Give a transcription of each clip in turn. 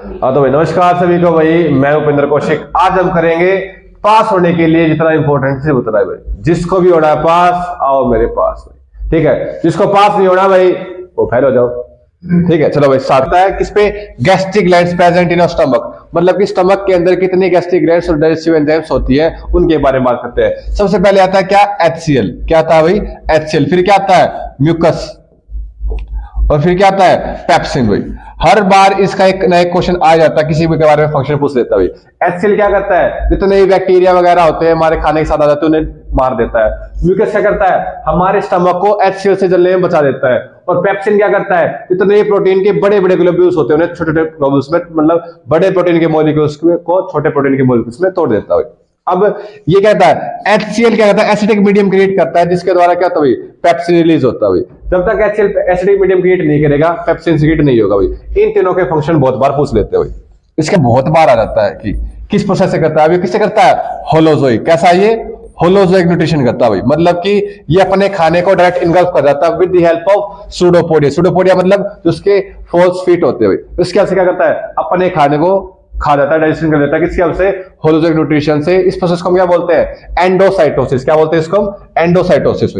हाँ तो भाई नमस्कार सभी को। भाई मैं उपेंद्र कौशिक। आज हम करेंगे पास होने के लिए जितना इंपॉर्टेंट से उतना है भाई। जिसको भी होना है पास आओ मेरे पास भाई, ठीक है। जिसको पास नहीं होना भाई वो फेल हो जाओ, ठीक है। चलो भाई साथ है किस पे, gastric glands present in stomach, मतलब कि स्टमक के अंदर कितनी गैस्ट्रिक ग्लैंड्स और डाइजेस्टिव एंजाइम्स होती है उनके बारे में बात करते हैं। सबसे पहले आता है क्या, HCl। क्या आता है भाई, HCl। फिर क्या आता है, म्यूकस। और फिर क्या आता है, पेप्सिन। भाई हर बार इसका एक नया क्वेश्चन आ जाता है, किसी भी के बारे में फंक्शन पूछ लेता है भाई। HCl क्या करता है, जितने भी बैक्टीरिया वगैरह होते हैं हमारे खाने के साथ आ जाते हैं उन्हें मार देता है। म्यूकस क्या करता है, हमारे स्टमक को HCl से जलने में बचा देता है। और पेप्सिन क्या करता है, जितने प्रोटीन के बड़े बड़े ग्लोब्यूल्स होते हैं उन्हें छोटे छोटे ग्लोब्यूल्स में, मतलब बड़े प्रोटीन के मॉलिक्यूल्स को छोटे प्रोटीन के मॉलिक्यूल्स में तोड़ देता है। अब ये कहता है HCl क्या करता है, एसिडिक मीडियम क्रिएट करता है, जिसके द्वारा क्या होता है, पेप्सिन रिलीज होता है। जब तक HCl एसिडिक मीडियम क्रिएट नहीं करेगा पेप्सिन क्रिएट नहीं होगा भाई। इन तीनों के फंक्शन बहुत बार पूछ लेते हैं भाई। इसके बहुत बार आ जाता है कि किस प्रोसेस से करता है। अभी किससे करता है, होलोजोइक। कैसा ये, होलोजोइक न्यूट्रिशन करता है भाई, मतलब कि ये अपने खाने को डायरेक्ट इनगल्फ कर जाता है with the help of pseudopodia. Pseudopodia मतलब उसके फोल्स फीट होते हैं भाई। इसके क्या करता है, अपने खाने को खा जाता है, डाइजेशन कर लेता है। किसके से, होलोजोइक न्यूट्रिशन से। इस प्रोसेस को हम क्या बोलते हैं, एंडोसाइटोसिस। क्या बोलते हैं इसको हम, एंडोसाइटोसिस।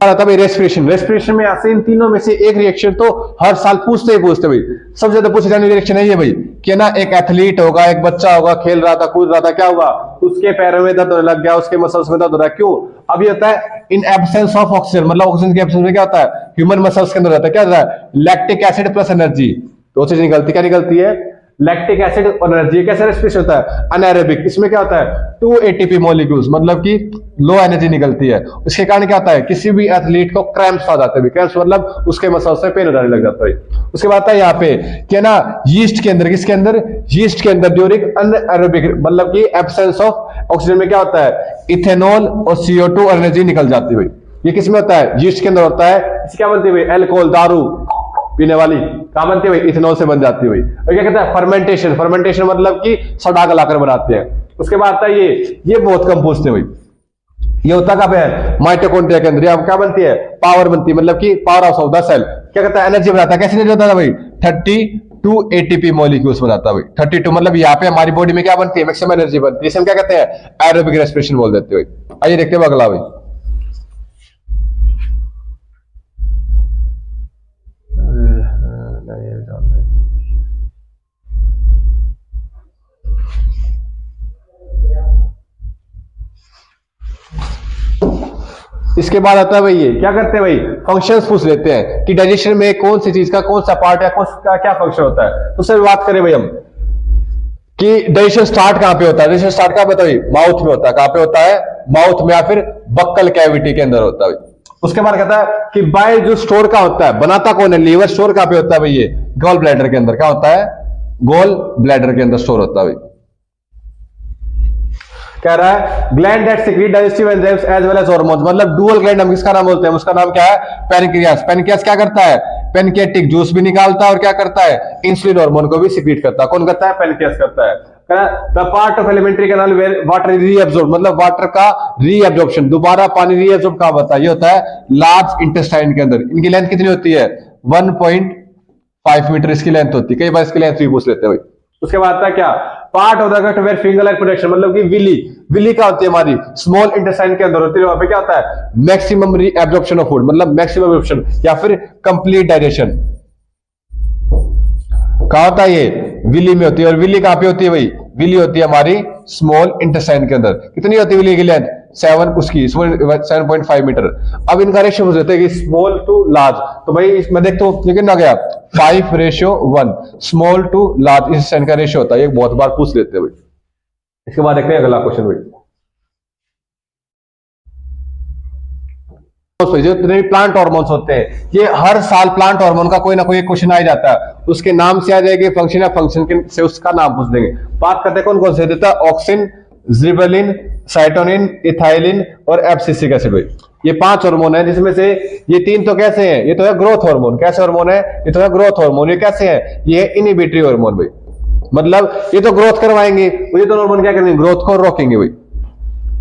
रेस्पिरेशन। रेस्पिरेशन में आते इन तीनों में से एक रिएक्शन तो हर साल पूछते ही पूछते भाई। सबसे ज्यादा पूछे जाने रिएक्शन है ये भाई, कि ना एक एथलीट होगा, एक बच्चा होगा, खेल रहा था, कूद रहा था, क्या हुआ, उसके पैरों में दर्द होने लग गया, उसके मसल्स में दर्द हो रहा है। क्यों, अभी होता है इन एब्सेंस ऑफ ऑक्सीजन, मतलब ऑक्सीजन के एब्सेंस में क्या होता है, ह्यूमन मसल्स के अंदर रहता है, क्या होता है, लैक्टिक एसिड प्लस एनर्जी, दो चीज निकलती, क्या निकलती है, लैक्टिक एसिड और एनर्जी। कैसे रेस्पिरेशन होता है, अनएरोबिक। इसमें क्या होता है, 2 ATP मॉलिक्यूल्स, मतलब कि लो एनर्जी निकलती है। उसके कारण क्या होता है, किसी भी एथलीट को क्रैम्प्स आ जाते हैं। क्रैम्प्स मतलब उसके मसल्स में पेन होने लग जाता है। उसके बाद आता है यहाँ पे कि ना यीस्ट के अंदर, किसके अंदर, यीस्ट के अंदर ड्यूरिंग अनएरोबिक, मतलब कि एब्सेंस ऑफ ऑक्सीजन में क्या होता है, इथेनॉल और CO2 एनर्जी निकल जाती है भाई। ये किसमें होता है, यीस्ट के अंदर होता है। इसकी क्या बनती है भाई, अल्कोहल, दारू पीने वाली, कहां बनती है भाई, इथेनॉल से बन जाती है भाई। और क्या कहता है, फर्मेंटेशन। फर्मेंटेशन मतलब कि सड़ा गलाकर बनाते हैं। उसके बाद आता है ये बहुत कम पूछते हैं भाई। ये होता कहां पे है, माइटोकॉन्ड्रिया के अंदर। अब क्या बनती है, पावर बनती है, मतलब कि power house of the cell. क्या कहता है, एनर्जी बनाता है। कैसे एनर्जी बनाता है भाई, 32 ATP मॉलिक्यूल्स बनाता है भाई। 32 मतलब यहाँ पे हमारी बॉडी में क्या बनती है, मैक्सिमम एनर्जी बनती है। इसे हम क्या कहते हैं, एरोबिक रेस्पिरेशन बोल देते हैं भाई। आइए देखते हैं अगला भाई। इसके बाद आता है भाई, ये क्या करते हैं भाई, फंक्शंस पूछ लेते हैं कि डाइजेशन में कौन सी चीज का कौन सा पार्ट है, कौन सा क्या फंक्शन होता है। तो उससे बात करें भाई हम कि डाइजेशन स्टार्ट कहां पे होता है। डाइजेशन स्टार्ट कहां पे होता है, माउथ में होता है। कहां पे होता है, माउथ में या फिर बक्कल कैविटी के अंदर होता है। उसके बाद कहता है कि बाइल जो स्टोर का होता है, बनाता कौन है, लीवर। स्टोर कहां पे होता है भाई, ये गॉल ब्लैडर के अंदर। क्या होता है, गॉल ब्लैडर के अंदर स्टोर होता है भाई। कह रहा है gland that secrete digestive enzymes as well as hormones, मतलब डुअल ग्लैंड हम किसका नाम बोलते हैं, उसका नाम क्या है, पैनक्रियास। पैनक्रियास क्या करता है, पैनक्रियाटिक जूस भी निकालता है और क्या करता है, इंसुलिन हार्मोन को भी सीक्रेट करता है। कौन करता है, पैनक्रियास करता है। The part of alimentary canal where water reabsorb, मतलब वाटर का रीअब्सॉर्प्शन, दोबारा पानी रीअब्सॉर्ब कहां होता है, ये होता है लार्ज इंटेस्टाइन के अंदर। इनकी लेंथ कितनी होती है, 1.5 मीटर इसकी लेंथ होती है। कई बार इसकी लेंथ भी पूछ लेते हैं भाई। उसके बाद आता है क्या, part of the gut where finger like production, मतलब कि विली। विली क्या होती है हमारी, स्मॉल इंटेस्टाइन के अंदर होती है। वहां पे क्या होता है, मैक्सिमम रीअब्सॉर्प्शन ऑफ फूड, मतलब मैक्सिमम एब्जॉर्प्शन या फिर कंप्लीट डाइजेशन कहां होता है, ये विली में होती है। और विली कहां पे होती है भाई, विली होती है हमारी स्मॉल इंटेस्टाइन के अंदर। कितनी होती है विली की लेंथ, 7.5 मीटर। अब इनका रेशियो पूछ लेते हैं कि स्मॉल टू लार्ज। तो भाई इसमें देखते हो कितना गया, 5:1, स्मॉल टू लार्ज इस का रेशियो होता है। ये बहुत बार पूछ लेते हैं भाई। इसके बाद देखते हैं अगला क्वेश्चन भाई। जितने भी प्लांट हार्मोन्स होते हैं, ये हर साल प्लांट हार्मोन का कोई ना कोई क्वेश्चन आ जाता है। उसके नाम से आ जाएगी, फंक्शन या फंक्शन से उसका नाम पूछ देंगे। बात करते हैं कौन कौन से देता है, ऑक्सिन, जिबेलिन, साइटोनिन, इथाइलिन और एब्सिसिक एसिड। ये 5 हार्मोन है, जिसमें से ये 3 तो कैसे हैं, ये तो है ग्रोथ हार्मोन। कैसे हार्मोन है, ये तो है ग्रोथ हार्मोन। ये कैसे है, ये है इनहिबिटरी हार्मोन भाई, मतलब ये तो ग्रोथ करवाएंगे। ये तो हार्मोन क्या करेंगे, ग्रोथ को रोकेंगे भाई।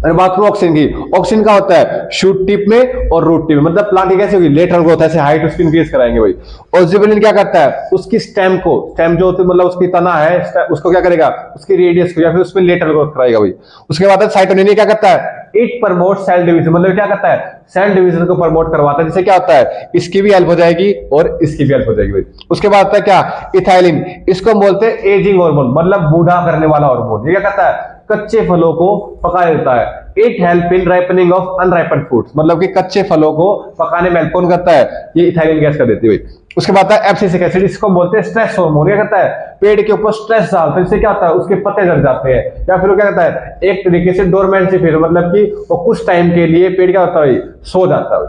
और बात करूं ऑक्सीजन की, ऑक्सीजन का होता है शूट टिप में और रूट टिप में, मतलब प्लांट की कैसे होगी, लेटरल ग्रोथ, ऐसे हाइट उसकी इंक्रीज कराएंगे भाई। और जिबरेलिन क्या करता है, उसकी स्टेम को, स्टेम जो मतलब उसकी तना है उसको क्या करेगा, उसकी रेडियस को या फिर उसमें लेटरल ग्रोथ कराएगा भाई। उसके बाद साइटोकिनिन क्या करता है, इट प्रमोट सेल डिवीजन, मतलब क्या करता है, सेल डिवीजन को प्रमोट करवाता है, जिससे क्या होता है, इसकी भी हेल्प हो जाएगी और इसकी भी हेल्प हो जाएगी भाई। उसके बाद होता है क्या, इथाइलिन, इसको बोलते हैं एजिंग हार्मोन, मतलब बूढ़ा करने वाला हार्मोन। ये क्या करता है, कच्चे फलों को पका देता है। It help in ripening of अनराइपन fruits, मतलब कि कच्चे फलों को पकाने में हेल्प कौन करता है, ये इथाइलिन गैस कर देती है भाई। उसके बाद है एब्सिसिक एसिड, इसको बोलते हैं स्ट्रेस हार्मोन। क्या करता है, पेड़ के ऊपर स्ट्रेस डालता है, इससे क्या होता है, उसके पत्ते झड़ जाते हैं, या फिर वो क्या करता है, एक तरीके से डोरमेंसी फील, मतलब कि वो कुछ टाइम के लिए पेड़ क्या होता है, सो जाता है।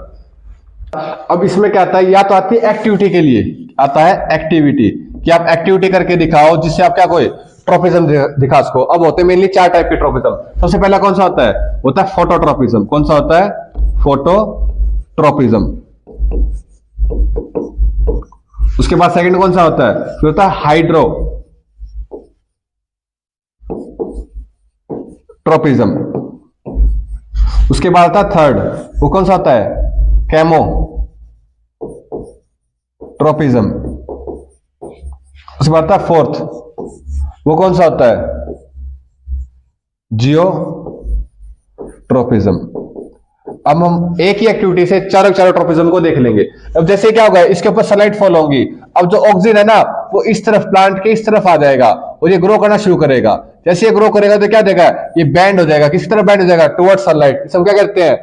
अब इसमें क्या आता है, या तो आती है एक्टिविटी के लिए, आता है एक्टिविटी, कि आप एक्टिविटी करके दिखाओ जिससे आप क्या कोई ट्रोपिज्म दिखा सको। अब होते हैं मेनली 4 टाइप के ट्रोपिज्म। सबसे पहला कौन सा होता है फोटोट्रोपिज्म। कौन सा होता है, फोटोट्रोपिज्म। उसके बाद सेकंड कौन सा होता है, फिर होता है हाइड्रोट्रोपिज्म। उसके बाद आता है थर्ड, वो कौन सा होता है, केमोट्रोपिज्म। उसके बाद आता है फोर्थ, वो कौन सा होता है, जियोट्रोपिज्म। अब हम एक ही एक्टिविटी से चारों ट्रोपिज्म को देख लेंगे। अब जैसे क्या होगा, इसके ऊपर सनलाइट फॉल होगी, अब जो ऑक्सीजन है ना वो इस तरफ, प्लांट के इस तरफ आ जाएगा और ये ग्रो करना शुरू करेगा। जैसे ये ग्रो करेगा तो क्या देगा, ये बैंड हो जाएगा, किसी तरफ बैंड हो जाएगा, टुवर्ड्स सनलाइट। इसे हम क्या कहते हैं,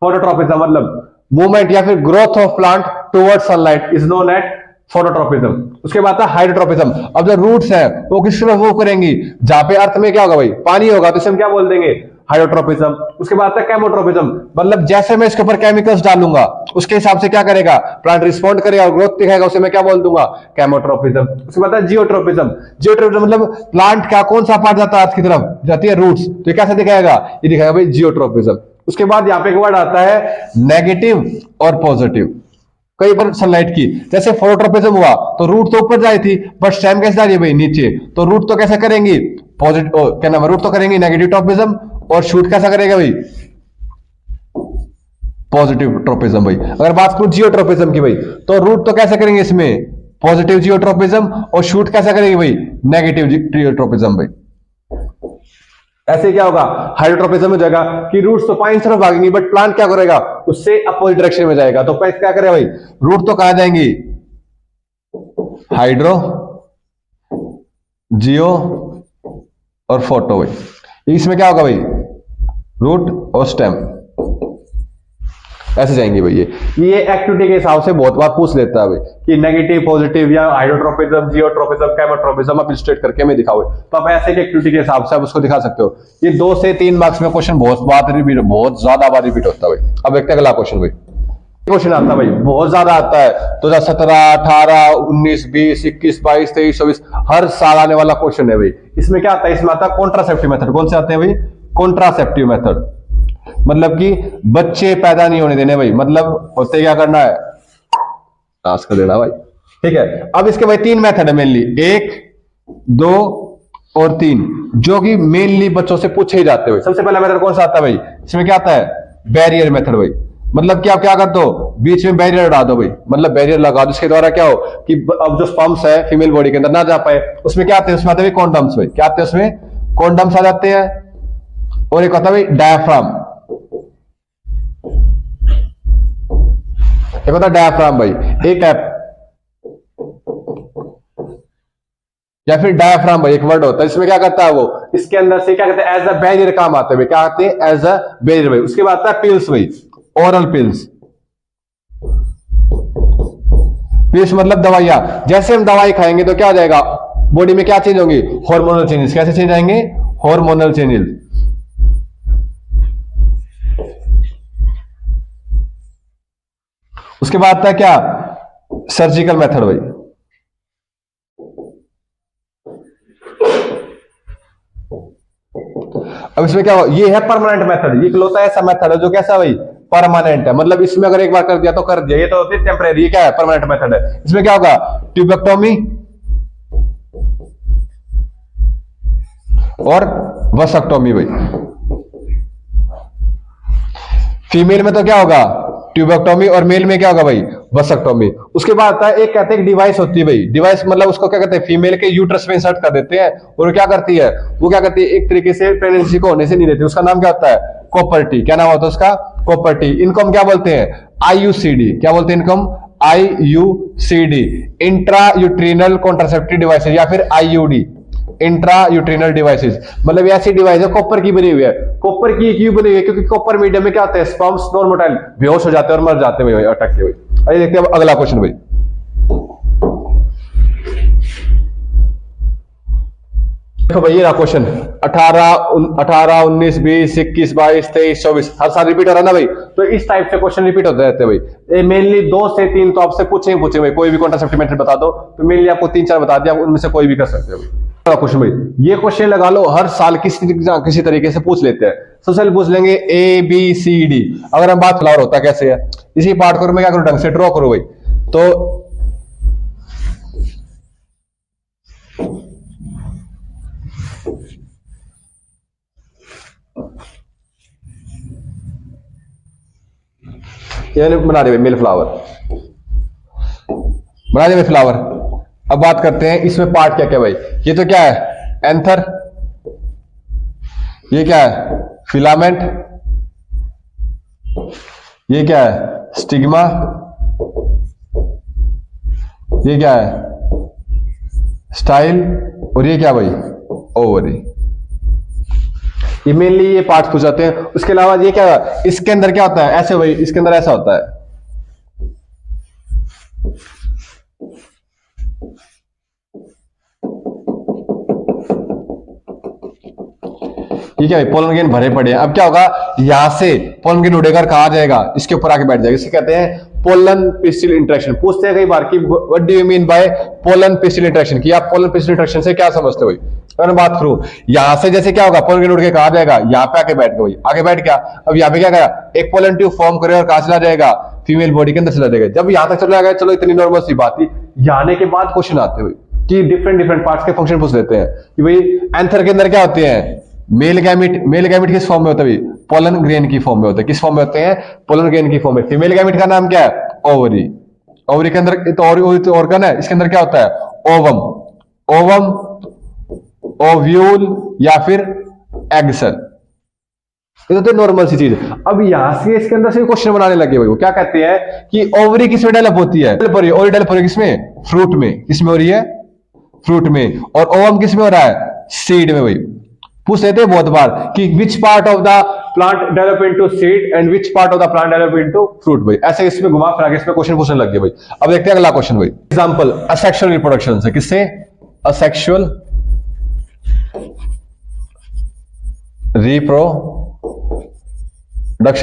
फोटोट्रोपिज्म, मतलब मूवमेंट या फिर growth of plant towards sunlight is known at phototropism. उसके बाद आता है हाइड्रोट्रोपिज्म। अब जो रूट्स है वो किस तरफ वो करेंगी, जहां पे अर्थ में क्या होगा भाई, पानी होगा, तो इसे हम क्या बोल देंगे, हाइड्रोट्रोपिज्म। उसके बाद आता है केमोट्रोपिज्म, मतलब जैसे मैं इसके ऊपर केमिकल्स डालूंगा उसके हिसाब से क्या करेगा, प्लांट रिस्पॉन्ड करेगा और ग्रोथ दिखाएगा, उसे मैं क्या बोल दूंगा, केमोट्रोपिज्म। उसके बाद आता है जियोट्रोपिज्म। जियोट्रोपिज्म मतलब प्लांट का कौन सा पार्ट जाता है अर्थ की तरफ, जाती है रूट्स, तो ये कैसे दिखाएगा, ये दिखाएगा भाई जियोट्रोपिज्म। उसके बाद यहाँ पे एक वर्ड आता है नेगेटिव और पॉजिटिव, कई बार सनलाइट की। जैसे फोटोट्रोपिज्म हुआ तो रूट तो ऊपर जाई थी, बट स्टेम कैसे जा रही है भाई, नीचे, तो रूट तो कैसे करेंगी, पॉजिटिव, क्या नाम है, रूट तो करेंगी नेगेटिव ट्रोपिज्म, और शूट कैसा करेगा भाई, पॉजिटिव ट्रोपिज्म भाई। अगर बात करूं जियोट्रोपिज्म की भाई, तो रूट तो कैसे करेंगे इसमें, पॉजिटिव जियोट्रोपिज्म, और शूट कैसा करेगी भाई, नेगेटिव जियोट्रोपिज्म भाई। ऐसे क्या होगा, हाइड्रोट्रोपिज्म हो जाएगा कि रूट्स तो पानी तरफ भागेंगी, बट प्लांट क्या करेगा, उससे अपोजिट डायरेक्शन में जाएगा। तो क्या करेगा भाई, रूट तो कहां जाएंगी, हाइड्रो, जियो और फोटो भाई। इसमें क्या होगा भाई, रूट और स्टेम ऐसे जाएंगे भाई। ये एक्टिविटी के हिसाब से बहुत बार पूछ लेता है भाई कि नेगेटिव, पॉजिटिव या हाइड्रोट्रोपिज्म, जियोट्रोपिज्म, केमोट्रोपिज्म आप इलस्ट्रेट करके मैं दिखाओ, तो आप ऐसे एक्टिविटी के हिसाब से आप उसको दिखा सकते हो। ये 2 से 3 मार्क्स में क्वेश्चन बहुत ज्यादा बार रिपीट होता है भाई। अब देखते हैं अगला क्वेश्चन भाई। क्वेश्चन आता है भाई, बहुत ज्यादा आता है, 2017, 18, 19, 20, 21, 22, 23, 24 हर साल आने वाला क्वेश्चन है भाई। इसमें क्या आता है, इसमें आता है कॉन्ट्रासेप्टिव मेथड। कौन से आते हैं भाई, कॉन्ट्रासेप्टिव मेथड, मतलब कि बच्चे पैदा नहीं होने देने भाई, मतलब होते क्या करना है, नाश कर देना भाई, ठीक है। अब इसके भाई 3 मेथड है मेनली, 1, 2 और 3, जो कि मेनली बच्चों से पूछे ही जाते हैं। सबसे पहला मेथड कौन सा आता है भाई, इसमें क्या आता है, बैरियर मेथड भाई, मतलब कि आप क्या कर दो, बीच में बैरियर उड़ा दो भाई, मतलब बैरियर लगा दो, जिसके द्वारा क्या हो कि अब जो स्पर्म्स है फीमेल बॉडी के अंदर ना जा पाए। उसमें क्या आते हैं, उसमें आते हैं कॉन्डम्स भाई, क्या आते हैं उसमें, कॉन्डम्स आ जाते हैं। और एक होता है भाई डायाफ्राम, एक होता है डायाफ्राम भाई, एक ऐप या फिर डायाफ्राम भाई एक वर्ड होता है। इसमें क्या करता है वो, इसके अंदर से क्या कहते हैं, एज अ बैरियर काम आते हैं भाई, क्या आते हैं, एज अ बैरियर भाई। उसके बाद आता है पिल्स भाई, ओरल पिल्स। पिल्स मतलब दवाइयां, जैसे हम दवाई खाएंगे तो क्या हो जाएगा, बॉडी में क्या चेंज होंगे, हार्मोनल चेंजेस। कैसे चेंज आएंगे, हार्मोनल चेंजेस। उसके बाद आता है क्या, सर्जिकल मेथड भाई, अब इसमें क्या हो, ये है परमानेंट मेथड। ये इकलौता ऐसा मेथड है जो कैसा भाई, परमानेंट है, मतलब इसमें अगर एक बार कर दिया तो कर दिया, ये तो होती है टेम्परेरी। क्या है, परमानेंट मेथड है। इसमें क्या होगा, ट्यूबेक्टोमी और वसक्टोमी भाई। फीमेल में तो क्या होगा, ट्यूबेक्टोमी, और मेल में क्या होगा भाई, वसक्टोमी। उसके बाद आता है एक, कहते हैं डिवाइस होती है भाई, डिवाइस मतलब उसको क्या कहते हैं, फीमेल के यूट्रस में इंसर्ट कर देते हैं, और क्या करती है, वो क्या करती है, एक तरीके से प्रेगनेंसी को होने से नहीं देती, उसका नाम क्या होता है, कॉपर टी। क्या नाम होता है उसका, कॉपर टी। इनको हम क्या बोलते हैं, आईयूसीडी। क्या बोलते हैं इनको हम, आईयूसीडी, इंट्रा यूट्रिनल कॉन्ट्रासेप्टिव डिवाइसेज, या फिर आईयूडी, इंट्रा यूट्रिनल डिवाइसेज। मतलब ऐसी डिवाइस है कॉपर की बनी हुई है। कॉपर की क्यों बनी हुई है, क्योंकि कॉपर मीडियम में क्या होता है, स्पर्म्स नॉन मोटाइल, बेहोश हो जाते हैं और मर जाते हैं अटक के भाई। आइए देखते हैं अगला क्वेश्चन भाई। देखो भाई ये रहा क्वेश्चन, 18, 19, 20, 21, 22, 23, 24, हर साल रिपीट हो रहा है ना भाई, तो इस टाइप से क्वेश्चन रिपीट होते रहते हैं भाई। ये मेनली 2 से 3 तो आपसे पूछे भाई, कोई भी कॉन्ट्रासेप्टिव मेथड बता दो, तो मेनली आपको 3-4 बता दिया, उनमें से कोई भी कर सकते हो भाई। क्वेश्चन भाई, ये क्वेश्चन लगा लो हर साल किसी तरीके से पूछ लेते हैं। सबसे पहले पूछ लेंगे ABCD। अगर हम बात फ्लावर होता कैसे है, इसी पार्ट को मैं क्या करूं, ढंग से ड्रॉ करो भाई। तो ये बना दे मेल फ्लावर, बना दे फ्लावर। अब बात करते हैं इसमें पार्ट क्या क्या भाई। ये तो क्या है, एंथर। ये क्या है, फिलामेंट। ये क्या है, स्टिग्मा। ये क्या है, स्टाइल। और ये क्या भाई, ओवरी। ये मेनली ये पार्ट पूछ जाते हैं। उसके अलावा ये क्या है, इसके अंदर क्या होता है, ऐसे भाई, इसके अंदर ऐसा होता है। ये क्या है, पोलन ग्रेन भरे पड़े हैं। अब क्या होगा, यहां से पोलन ग्रेन उड़ेगा, कहां जाएगा, इसके ऊपर आके बैठ जाएगा। इसे कहते हैं पोलन पिस्टिल इंटरेक्शन। पूछते हैं कई बार कि what do you mean by pollen pistil interaction, कि आप पोलन पिस्टिल इंटरेक्शन से क्या समझते हो भाई। अगर मैं बात करूं, यहां से जैसे क्या होगा, पोलन ग्रेन उड़ के कहां जाएगा, यहां पे आके बैठ गया भाई, आगे बैठ गया। अब यहां पे क्या गया, एक पोलन ट्यूब फॉर्म करेगा और कहां चला जाएगा, फीमेल बॉडी के अंदर चला जाएगा। जब यहां तक चला गया, चलो इतनी नॉर्मल सी बात थी। यहां आने के बाद क्वेश्चन आते हुए कि डिफरेंट पार्ट्स के फंक्शन पूछ लेते हैं कि भाई एंथर के अंदर क्या होते हैं, मेल गैमिट किस फॉर्म में होता है, पोलन ग्रेन की फॉर्म में होता है। किस फॉर्म में होते हैं, पोलन ग्रेन की फॉर्म में। फीमेल गैमिट का नाम क्या है, ओवरी। ओवरी के अंदर तो ऑर्गन है, इसके अंदर क्या होता है, ओवम, ओव्यूल, या फिर एग सेल। ये तो नॉर्मल सी चीज है। अब यहां से इसके अंदर से क्वेश्चन बनाने लगे भाई। वो क्या कहते हैं कि ओवरी किसमें डेवलप होती है, ओवरी डेवलप हो रही है किसमें, फ्रूट में। किसमें हो रही है, फ्रूट में। और ओवम किसमें हो रहा है, सीड में भाई। पूछ लेते हैं बहुत बार कि which part of the plant develop into seed and which part of the plant develop into fruit भाई। ऐसे इसमें घुमा फिरा के इसमें क्वेश्चन पूछने लग गए भाई। अब देखते हैं अगला क्वेश्चन भाई। एग्जांपल, असेक्सुअल रिप्रोडक्शन से, किससे, असेक्सुअल रिप्रोडक्शन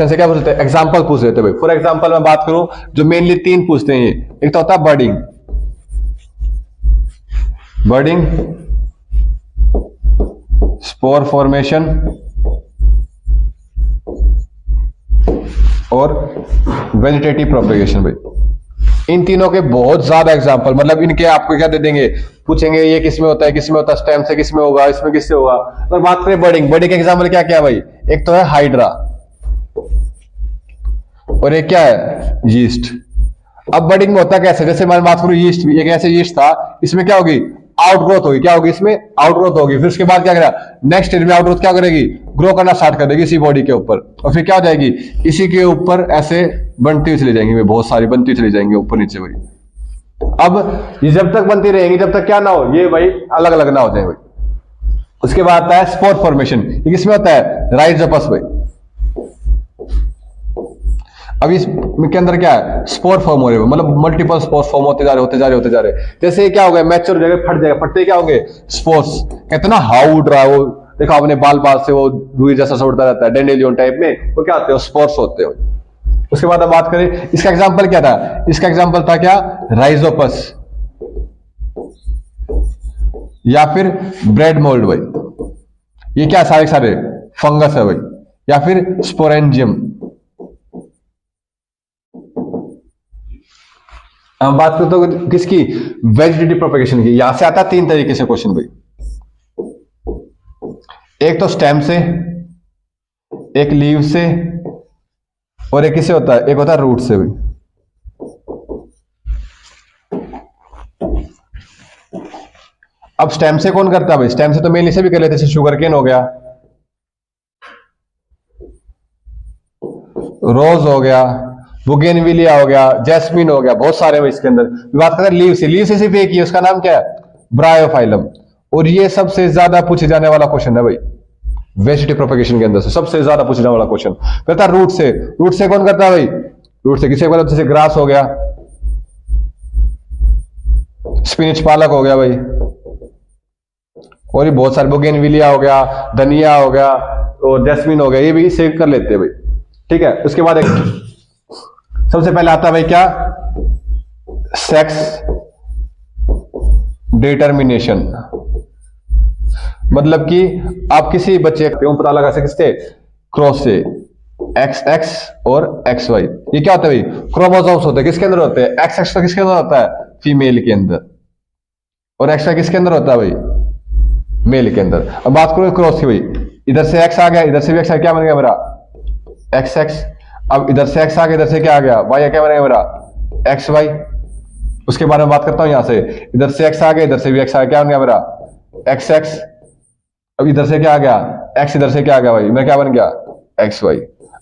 से क्या पूछते हैं, एग्जांपल पूछ लेते हैं भाई। फॉर एग्जांपल मैं बात करूं, जो मेनली 3 पूछते हैं। एक तो होता है बर्डिंग, स्पोर फॉर्मेशन और वेजिटेटिव प्रोपेगेशन भाई। इन तीनों के बहुत ज्यादा एग्जांपल, मतलब इनके आपको क्या दे देंगे, पूछेंगे ये किसमें होता है, किसमें होता है, स्टेम से किसमें होगा, इसमें किससे होगा। अगर बात करें बर्डिंग के एग्जांपल क्या क्या भाई, एक तो है हाइड्रा और एक क्या है, यीस्ट। अब बर्डिंग में होता कैसे, जैसे मैं बात करूं यीस्ट, एक ऐसे यीस्ट था, इसमें क्या होगी, आउटग्रोथ होगी। क्या होगी, इसमें आउटग्रोथ होगी। फिर उसके बाद क्या करेगा, नेक्स्ट स्टेज में आउटग्रोथ क्या करेगी, ग्रो करना स्टार्ट कर देगी इसी बॉडी के ऊपर। और फिर क्या हो जाएगी, इसी के ऊपर ऐसे बनती हुई चली जाएंगी, बहुत सारी बनती हुई चली जाएंगी ऊपर नीचे भाई। अब ये जब तक बनती रहेंगी, जब तक क्या ना हो, ये भाई अलग अलग ना हो जाए भाई। उसके बाद आता है स्पोर फॉर्मेशन। ये किसमें होता है, राइजोपस भाई। अब इसके अंदर क्या है, स्पोर फॉर्म हो रहे हैं, मतलब मल्टीपल स्पोर्स फॉर्म होते जा रहे। जैसे ये क्या हो गया, मैच्योर हो जाएगा, फट जाएगा, फटते क्या होंगे, स्पोर्स। कहते हैं ना हाउ उड़ रहा है वो, देखा आपने बाल से वो रुई जैसा उड़ता रहता है, डेंडेलियन टाइप में, वो क्या होते हैं, स्पोर्स होते हैं। उसके बाद अब बात करें, इसका एग्जाम्पल क्या था, इसका एग्जाम्पल था क्या, राइजोपस या फिर ब्रेड मोल्ड भाई। ये क्या सारे फंगस है भाई, या फिर स्पोरेंजियम। हम बात करते हो किसकी, वेजिटेटिव प्रोपेगेशन की। यहां से आता है 3 तरीके से क्वेश्चन भाई। एक तो स्टेम से, एक लीव से, और एक किससे होता है, एक होता है रूट से भाई। अब स्टेम से कौन करता है भाई, स्टेम से तो मेनली से भी कर लेते, जैसे शुगर केन हो गया, रोज हो गया, बुगेनविलिया हो गया, जैस्मिन हो गया, बहुत सारे भाई इसके अंदर। बात करें लीव से, लीव से सिर्फ एक ही, उसका नाम क्या है, ब्रायोफाइलम। और ये सबसे ज्यादा पूछे जाने वाला क्वेश्चन है भाई वेजिटेटिव प्रोपेगेशन के अंदर से, सबसे ज्यादा पूछे जाने वाला क्वेश्चन। करता रूट से, रूट से कौन करता है भाई, रूट से किसे बोला, जैसे ग्रास हो गया, स्पिनिच पालक हो गया भाई, और ये बहुत सारे, बोगेनविलिया हो गया, धनिया हो गया और जैस्मिन हो गया, ये भी सेव कर लेते हैं भाई। ठीक है, उसके बाद एक सबसे पहले आता है भाई क्या, सेक्स डिटर्मिनेशन। मतलब कि आप किसी बच्चे का पता लगा सकते क्रॉस से, एक्स एक्स और एक्स वाई। ये क्या होता है भाई, क्रोमोसोम्स होते हैं, किसके अंदर होते हैं, एक्स एक्स तो किसके अंदर होता है, फीमेल के अंदर, और एक्स वाई किसके अंदर होता है भाई, मेल के अंदर। अब बात करो क्रॉस की भाई, इधर से एक्स आ गया, इधर से भी एक्स आ गया, क्या बन गया मेरा, एक्स एक्स। अब इधर से एक्स आ गया, इधर से क्या आ गया, वाई, क्या बन गया मेरा, एक्स वाई। उसके बारे में बात करता हूं, यहां से इधर से एक्स आ गया, इधर से भी एक्स आ गया, क्या बन गया मेरा, एक्स एक्स। अब इधर से क्या आ गया, एक्स, इधर से क्या आ गया भाई, मैं क्या बन गया, एक्स वाई।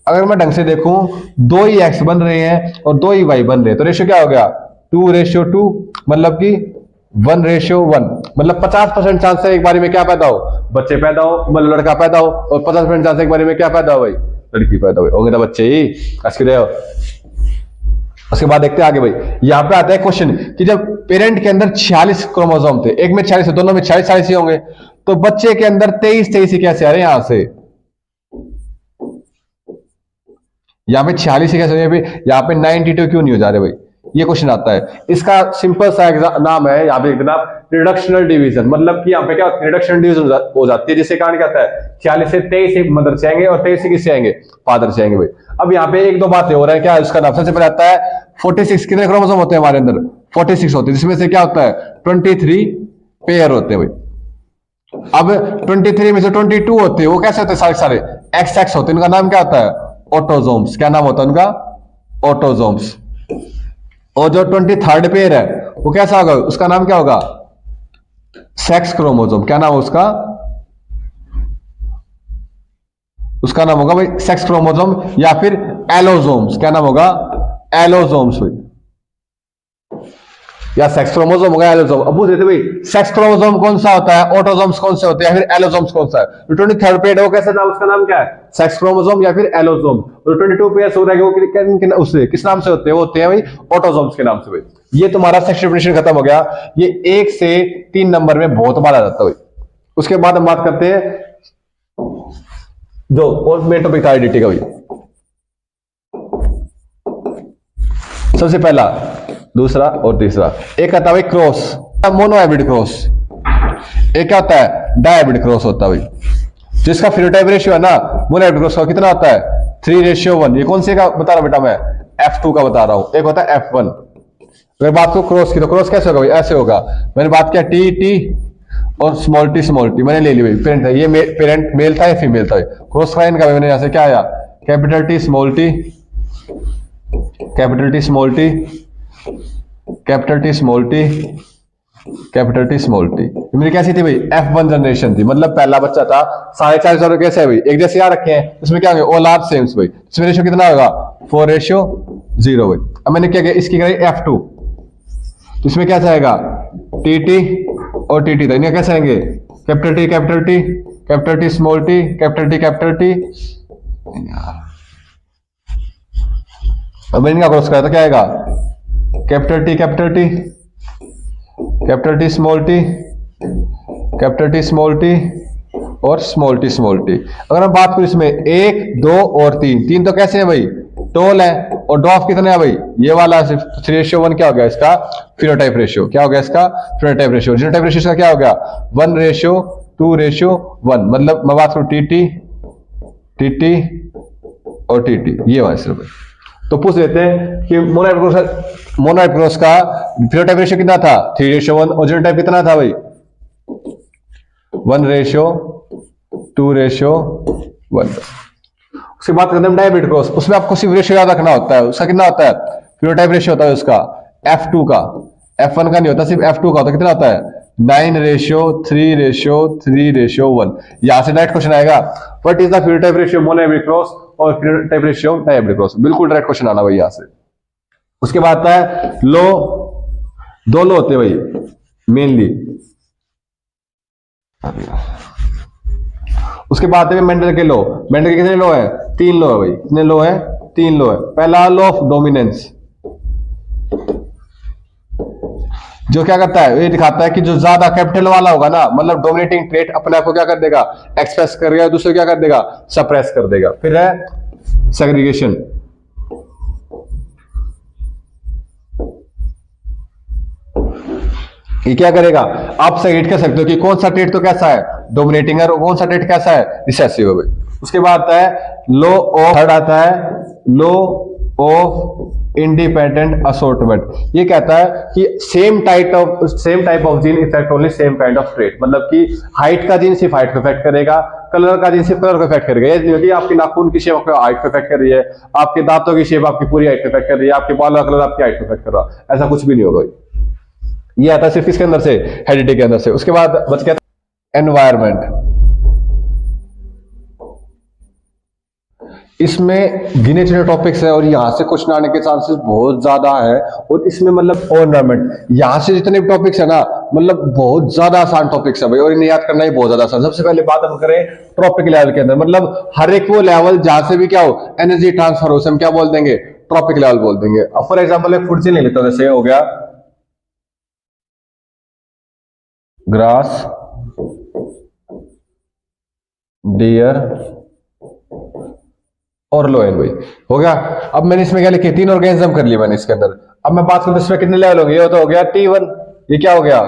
अगर मैं ढंग से देखूं, दो ही एक्स बन रहे हैं और दो ही वाई बन रहे हैं, तो रेशियो क्या हो गया, 2:2, मतलब कि 1:1। मतलब 50% चांस है एक बारी में क्या पैदा हो, बच्चे पैदा हो, मतलब लड़का पैदा हो, और 50% चांस है एक बारी में क्या पैदा हो भाई, लड़की पैदा हो, होंगे तो बच्चे ही अच्छे रहे हो। उसके बाद देखते हैं आगे भाई, यहां पे आता है क्वेश्चन कि जब पेरेंट के अंदर 46 क्रोमोसोम थे, एक में 46, दोनों में 46 ही होंगे, तो बच्चे के अंदर 23 ही कैसे आ रहे हैं, यहां से यहां पे 46 ही कैसे, यहां पे 92 क्यों नहीं हो जा रहे भाई, ये क्वेश्चन आता है। इसका सिंपल सा नाम है, यहाँ पे एक जनाब रिडक्शनल डिवीजन। मतलब कि यहाँ पे क्या होता है, रिडक्शनल डिवीजन हो जाती है, जिससे कारण क्या होता है, 46 से 23 मदर से आएंगे और 23 से किससे आएंगे, फादर से आएंगे भाई। अब यहाँ पे एक दो बातें हो रहा है, क्या उसका नाम, सबसे पहले आता है 46, कितने क्रोमोसोम होते हैं हमारे अंदर, 46 होते हैं, जिसमें से क्या होता है 23 पेयर होते हैं भाई। अब 23 में से 22 होते हैं, वो कैसे होते हैं, सारे सारे एक्स एक्स होते हैं, उनका नाम क्या होता है, ऑटोजोम्स। क्या नाम होता है उनका, ऑटोजोम्स। और जो 23rd पेयर है वो कैसा होगा, उसका नाम क्या होगा, सेक्स क्रोमोसोम। क्या नाम है उसका, उसका नाम होगा भाई सेक्स क्रोमोसोम या फिर एलोजोम्स। क्या नाम होगा, एलोजोम्स भाई, या सेक्स क्रोमोसोम होगा, एलोजोम। अब पूछ रहे थे भाई सेक्स क्रोमोसोम कौन सा होता है, ऑटोजोम्स कौन से होते हैं, या फिर एलोजोम्स कौन सा है। 23rd पेयर है वो कैसा नाम, उसका नाम क्या है, सेक्स क्रोमोसोम या फिर एलोजोम। और 22 पेयर हो रहा है वो उससे किस नाम से होते हैं, वो होते हैं भाई ऑटोजोम्स के नाम से भाई। ये तुम्हारा सेक्स डिफिनेशन खत्म हो गया। ये 1 से 3 नंबर में बहुत बार आ जाता है भाई। उसके बाद हम बात करते हैं जो और मेन टॉपिक था आइडेंटिटी का भाई। सबसे पहला, दूसरा और तीसरा। एक आता है भाई क्रॉस, मोनोहाइब्रिड क्रॉस। एक क्या होता है, डायहाइब्रिड क्रॉस होता है भाई, जिसका फिनोटाइप रेशियो है ना मोनोहाइब्रिड क्रॉस का कितना होता है, 3:1। ये कौन से का बता रहा हूं बेटा, मैं F2 का बता रहा हूं। एक होता है F1। अगर बात को क्रॉस की, तो क्रॉस कैसे होगा भाई, ऐसे होगा। मैंने बात किया टी टी और स्मॉल टी मैंने ले ली भाई, पेरेंट था ये, पेरेंट मेल था या फीमेल था, क्रॉस का इनका मैंने यहां से क्या आया, capital T small T, capital T small T, capital T small T, capital T small T. मेरी कैसी थी भाई, F1 जनरेशन थी, मतलब पहला बच्चा था। 4.5 कैसे है भाई, एक जैसे यहाँ रखे हैं, इसमें क्या होंगे, ऑल आर सेम भाई। इसमें रेशियो कितना होगा, 4:0 भाई। अब मैंने क्या किया, इसकी करी F2, तो इसमें क्या आएगा, टी और टी, तो इन्हें कैसे आएंगे, capital T capital T, capital T small T, capital T capital T. अब इनका क्रॉस करा तो क्या आएगा, capital T capital T, capital T small T, capital T small T और स्मॉल टी। अगर हम बात करें इसमें 1, 2 और 3 तो कैसे है भाई, टोल है। और डॉफ कितने है भाई, ये वाला 3:1 क्या हो गया इसका, फिनोटाइप रेशियो। क्या हो गया इसका, फिनोटाइप रेशियो। जीनोटाइप रेशियो का क्या हो गया, 1:2:1। मतलब मैं बात करूं टी और टी, ये वाला सिर्फ। तो पूछ लेते हैं कि मोनोहाइब्रिड क्रॉस का फिनोटाइप रेशियो कितना था, 3:1। और जीनोटाइप कितना था भाई, 1:2:1। उसके बाद करते हैं डायबिट क्रॉस, उसमें आपको सिर्फ रेशियो याद रखना होता है, उसका कितना होता है, फिनोटाइप रेशियो होता है उसका F2 का, F1 का नहीं होता, सिर्फ F2 का होता है। कितना होता है 9:3:3:1। यहां से डायरेक्ट क्वेश्चन आएगा, what is the phenotype ratio monohybrid cross और फिनोटाइप रेशियो डायहाइब्रिड क्रॉस, बिल्कुल डायरेक्ट क्वेश्चन आना भाई यहां से। उसके बाद आता है लो, दो लो होते हैं भाई मेनली। उसके बाद है मेंडल के लो, मेंडल के कितने लो है, 3 लो है भाई, कितने लो है, 3 लो है। पहला लॉ ऑफ डोमिनेंस, जो क्या करता है, ये दिखाता है कि जो ज्यादा कैपिटल वाला होगा ना, मतलब डोमिनेटिंग ट्रेट अपने आप को क्या कर देगा, एक्सप्रेस करेगा, दूसरे क्या कर देगा, सप्रेस कर देगा। फिर है सेग्रीगेशन, ये क्या करेगा, आप सेग्रीगेट कर सकते हो कि कौन सा ट्रेट तो कैसा है डोमिनेटिंग है और कौन सा ट्रेट कैसा है रिसेसिव है भाई। उसके बाद आता है लो ऑफ, थर्ड आता है लो ऑफ इंडिपेंडेंट असोर्टमेंट। ये कहता है कि same type of gene effect only same kind of trait, मतलब कि हाइट का जीन सिर्फ हाइट को इफेक्ट करेगा, कलर का जीन सिर्फ कलर को इफेक्ट करेगा। ये नहीं होगी आपकी नाखून की शेप आपको हाइट को इफेक्ट कर रही है, आपके दांतों की शेप आपकी पूरी हाइट को इफेक्ट कर रही है, आपके बालों का कलर आपकी हाइट को इफेक्ट कर रहा है, ऐसा कुछ भी नहीं होगा। ये आता है सिर्फ किसके अंदर से, हेरिडिटी के अंदर से। उसके बाद बच गया एनवायरमेंट, इसमें गिने चुने टॉपिक्स है और यहां से क्वेश्चन आने के चांसेस बहुत ज्यादा है। और इसमें मतलब एनवायरमेंट, यहां से जितने भी टॉपिक्स है ना, मतलब बहुत ज्यादा आसान टॉपिक्स है भाई, और इन्हें याद करना ही बहुत ज्यादा आसान। सबसे पहले बात हम करें ट्रॉपिक लेवल के अंदर, मतलब हर एक वो लेवल जहां से भी क्या हो एनर्जी ट्रांसफर हो, हम क्या बोल देंगे, ट्रॉपिक लेवल बोल देंगे। अब फॉर एग्जाम्पल एक फूड चेन ले लेते हैं, जैसे हो गया ग्रास, डियर और लोयन भाई, हो गया। अब मैंने इसमें क्या लिखे, 3 ऑर्गेनिज्म कर लिया मैंने इसके अंदर। अब मैं बात करूं इसमें कितने लेवल होंगे, ये तो हो गया T1, ये क्या हो गया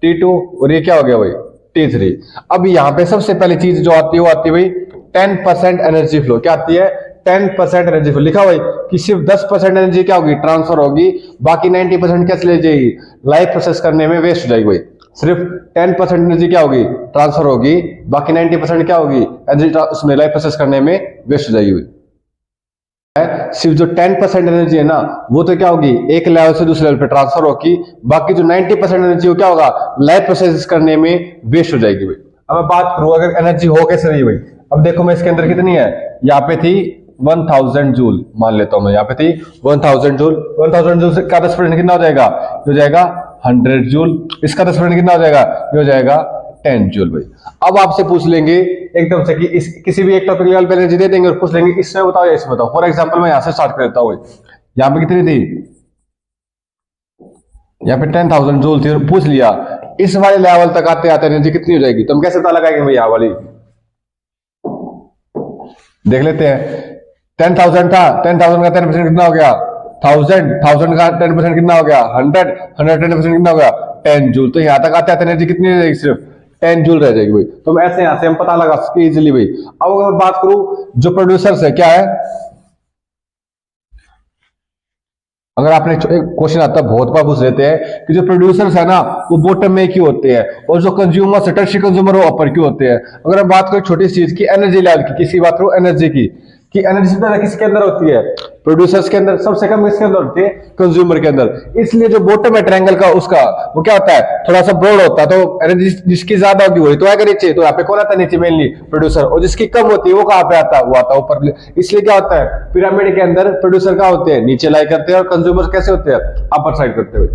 T2 और ये क्या हो गया भाई T3। अब यहां पे सबसे पहली चीज जो आती है वो आती है भाई 10% एनर्जी फ्लो। क्या आती है 10% एनर्जी फ्लो, लिखा भाई कि सिर्फ 10% एनर्जी क्या होगी ट्रांसफर होगी, बाकी 90% क्या चली जाएगी लाइफ प्रोसेस करने में वेस्ट हो जाएगी भाई। सिर्फ 10% एनर्जी क्या होगी ट्रांसफर होगी, बाकी 90% क्या होगी एनर्जी उसमें लाइफ प्रोसेस करने में वेस्ट हो जाएगी। सिर्फ जो 10% एनर्जी है ना वो तो क्या होगी एक लेवल से दूसरे लेवल पे ट्रांसफर होगी, बाकी जो 90% एनर्जी वो क्या होगा लाइफ प्रोसेस करने में वेस्ट हो जाएगी भाई। अब मैं बात करूं अगर एनर्जी हो कैसे रही भाई, अब देखो मैं इसके अंदर कितनी है, यहाँ पे थी 1000 जूल, मान लेता हूं मैं, यहाँ पे थी 1000 जूल। 1000 जूल से का 10% कितना हो जाएगा, हो जाएगा 100 जूल। इसका 10% कितना हो जाएगा, ये हो जाएगा 10 जूल भाई। अब आपसे पूछ लेंगे एकदम से कि किसी भी एक टॉपिक लेवल पे एनर्जी दे देंगे और पूछ लेंगे इसमें बताओ या इसमें बताओ। फॉर एग्जांपल मैं यहां से स्टार्ट कर देता हूं, यहां पे कितनी थी, यहाँ पे 10,000 जूल थी और पूछ लिया इस वाले लेवल तक आते आते एनर्जी कितनी हो जाएगी, तो हम कैसे पता लगाएंगे भाई, यहां वाली देख लेते हैं। 10,000 था, 10,000 का 10% कितना हो गया 1000, 1000 का 10% कितना हो गया 100, 100 10% कितना हो गया 10 जूल। तो यहां तक आते आते एनर्जी कितनी रह जाएगी, सिर्फ 10 जूल रह जाएगी भाई। तो ऐसे यहां से हम पता लगा सकते इजीली भाई। अब अगर बात करूं जो प्रोड्यूसर्स है क्या है, अगर आपने एक क्वेश्चन आता है बहुत बार पूछ लेते हैं कि जो प्रोड्यूसर्स है ना वो बॉटम में क्यों होते हैं और जो कंज्यूमर्स है टर्शियरी कंज्यूमर वो अपर क्यों होते हैं। अगर हम बात करें छोटी चीज की एनर्जी लेवल की, किसी बात करो एनर्जी की कि एनर्जी सबसे किसके अंदर होती है, प्रोड्यूसर्स के अंदर, सबसे कम किसके अंदर होती है, कंज्यूमर के अंदर। इसलिए जो बॉटम है ट्रायंगल का उसका वो क्या होता है थोड़ा सा ब्रॉड होता है, तो एनर्जी जिसकी ज्यादा होगी वही तो आएगा नीचे, तो यहाँ पे कौन आता है नीचे मेनली प्रोड्यूसर, और जिसकी कम होती है वो कहाँ पे आता है, वो आता है ऊपर। इसलिए क्या होता है पिरामिड के अंदर प्रोड्यूसर क्या होते हैं नीचे लाई करते हैं और कंज्यूमर कैसे होते हैं अपर साइड करते हुए।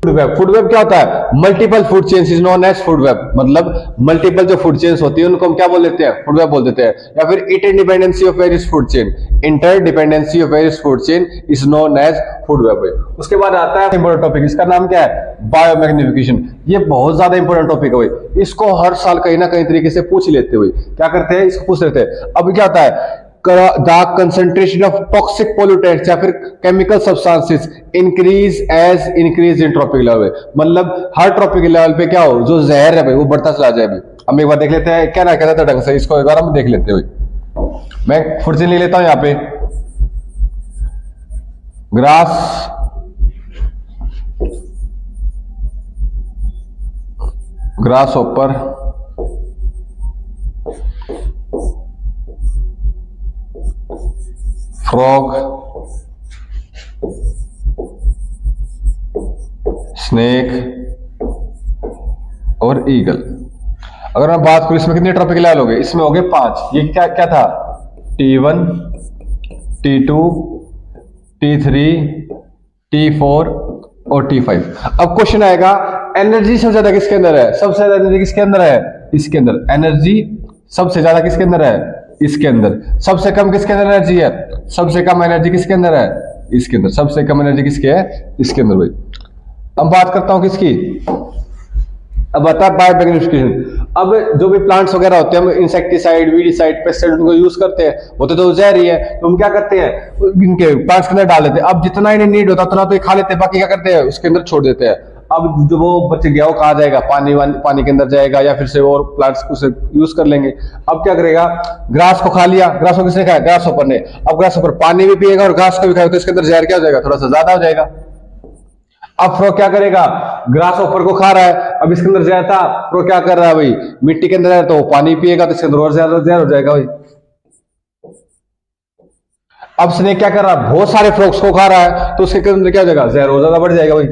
फूड वेब, फूड वेब क्या होता है multiple food chains is known as food web, मतलब मल्टीपल जो फूड चेन्स होती है उनको हम क्या बोल देते हैं फूड वेब बोल देते हैं। या फिर interdependency of various food chain, interdependency of various food chain is known as food web. उसके बाद आता है इंपॉर्टेंट टॉपिक, इसका नाम क्या है बायोमैग्निफिकेशन। ये बहुत ज्यादा इंपॉर्टेंट टॉपिक है भाई, इसको हर साल कहीं ना कहीं तरीके से पूछ लेते हुए क्या करते हैं इसको पूछ लेते हैं। अब क्या होता है the concentration of toxic pollutants या फिर chemical substances increase as increase in tropic level, मतलब हर ट्रॉपिक लेवल पे क्या हो जो जहर है भाई वो बढ़ता चला जाए भाई। हम एक बार देख लेते हैं क्या ना कहता था ढंग से, इसको एक बार हम देख लेते हैं भाई। मैं फिर से ले लेता हूं यहाँ पे ग्रास, ग्रास ऊपर फ्रॉग, स्नेक और ईगल। अगर मैं बात करूं इसमें कितने ट्रॉपिकल आइलैंड हो गए, इसमें हो गए 5। ये क्या क्या था, T1, T2, T3, T4 और T5। अब क्वेश्चन आएगा एनर्जी सबसे ज्यादा किसके अंदर है, सबसे ज्यादा एनर्जी किसके अंदर है, इसके अंदर। एनर्जी सबसे ज्यादा किसके अंदर है, इसके अंदर। सबसे कम किसके अंदर एनर्जी है, सबसे कम एनर्जी किसके अंदर है, इसके अंदर। सबसे कम एनर्जी किसके है, इसके अंदर भाई। अब बात करता हूं किसकी, अब बता बायोमैग्निफिकेशन। अब जो भी प्लांट्स वगैरह होते हैं, हम इंसेक्टिसाइड, वीडिसाइड, पेस्टिसाइड उनको यूज करते हैं, वो तो जहरी है, तो हम क्या करते हैं, इनके प्लांट्स के अंदर डाल देते हैं। अब जितना इन्हें नीड होता उतना तो ये खा लेते हैं, बाकी क्या करते हैं, उसके अंदर छोड़ देते हैं। अब जो वो बच गया वो कहा जाएगा, पानी के अंदर जाएगा, या फिर से और प्लांट्स उसे यूज कर लेंगे। अब क्या करेगा, ग्रास को खा लिया, ग्रास को किसने खाया, ग्रास होपर ने। अब ग्रास होपर पानी भी पिएगा और घास को भी खाएगा, तो इसके अंदर जहर क्या हो जाएगा, थोड़ा सा ज्यादा हो जाएगा। अब फ्रो क्या करेगा, ग्रास ऊपर को खा रहा है, अब इसके अंदर जहर था, फ्रो क्या कर रहा है भाई, मिट्टी के अंदर है, तो वो पानी पिएगा तो इसके अंदर और ज्यादा जहर हो जाएगा भाई। अब स्नेक क्या कर रहा है, बहुत सारे फ्रॉग्स को खा रहा है, तो उसके अंदर क्या हो जाएगा, जहर और ज्यादा बढ़ जाएगा भाई।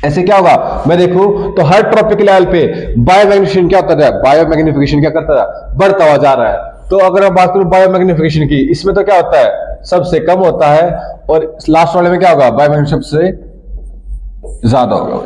ऐसे क्या होगा, मैं देखूं तो हर ट्रॉपिकल लेवल पे बायोमैग्निफिकेशन क्या होता है, बायोमैग्निफिकेशन क्या करता है, बढ़ता हुआ जा रहा है। तो अगर मैं बात करूं बायोमैग्निफिकेशन की, इसमें तो क्या होता है, सबसे कम होता है, और लास्ट वाले में क्या होगा, बायोमैग्निफिकेशन सबसे ज्यादा होगा।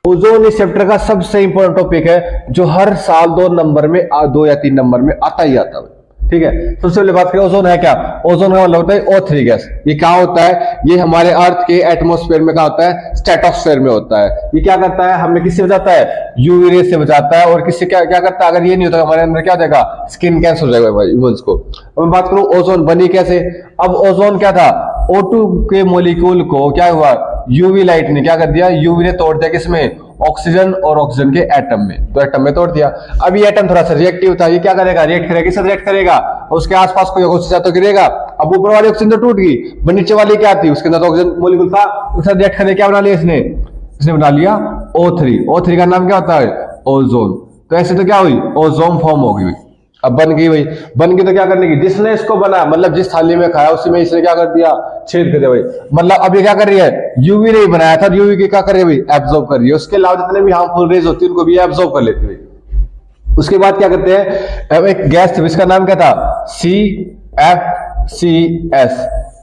ओजोन इस चैप्टर का सबसे इंपॉर्टेंट टॉपिक है, जो हर साल 2 नंबर में 2 या 3 नंबर में आता ही आता है। ठीक है, सबसे पहले बात करें ओजोन है क्या। ओजोन का मतलब होता है O3 गैस। ये क्या होता है, ये हमारे अर्थ के एटमॉस्फेयर में क्या होता है, स्ट्रेटोस्फेयर में होता है। ये क्या करता है, हमें किससे बचाता है, यूवी रे से बचाता है, और किससे क्या क्या करता है, अगर ये नहीं होता हमारे अंदर क्या हो जाएगा, स्किन कैंसर हो जाएगा ह्यूमंस को। अब मैं बात करूं ओजोन बनी कैसे। अब ओजोन क्या था, O2 के मोलिक्यूल को क्या हुआ, यूवी लाइट ने क्या कर दिया, यूवी ने तोड़ दिया किसमें, ऑक्सीजन और ऑक्सीजन के एटम में, तो एटम में तोड़ दिया। अब ये एटम थोड़ा सा रिएक्टिव था, ये क्या करेगा, रिएक्ट करेगा, किससे रिएक्ट करेगा, उसके आसपास कोई ऑक्सीजन तो गिरेगा। अब ऊपर वाली ऑक्सीजन तो टूट गई, पर नीचे वाली क्या थी, उसके अंदर ऑक्सीजन मोलिक्यूल था, उसके साथ रिएक्ट करने क्या बना लिया इसने बना लिया O3। O3 का नाम क्या होता है, ओजोन। तो ऐसे तो क्या हुई, ओजोन फॉर्म हो गई। अब बन गई भाई, बन गई तो क्या करने की, जिसने इसको बना, मतलब जिस थाली में खाया उसी में इसने क्या कर दिया, छेद कर दिया भाई। मतलब अब ये क्या कर रही है, यूवी रे बनाया था, यूवी की क्या कर रही है भाई, एब्जॉर्ब कर रही है। उसके अलावा जितने भी हार्मफुल रेज होती है उनको भी एब्जॉर्ब कर लेती है। उसके बाद क्या करते हैं, अब एक गैस थी, इसका नाम क्या था, CFCS,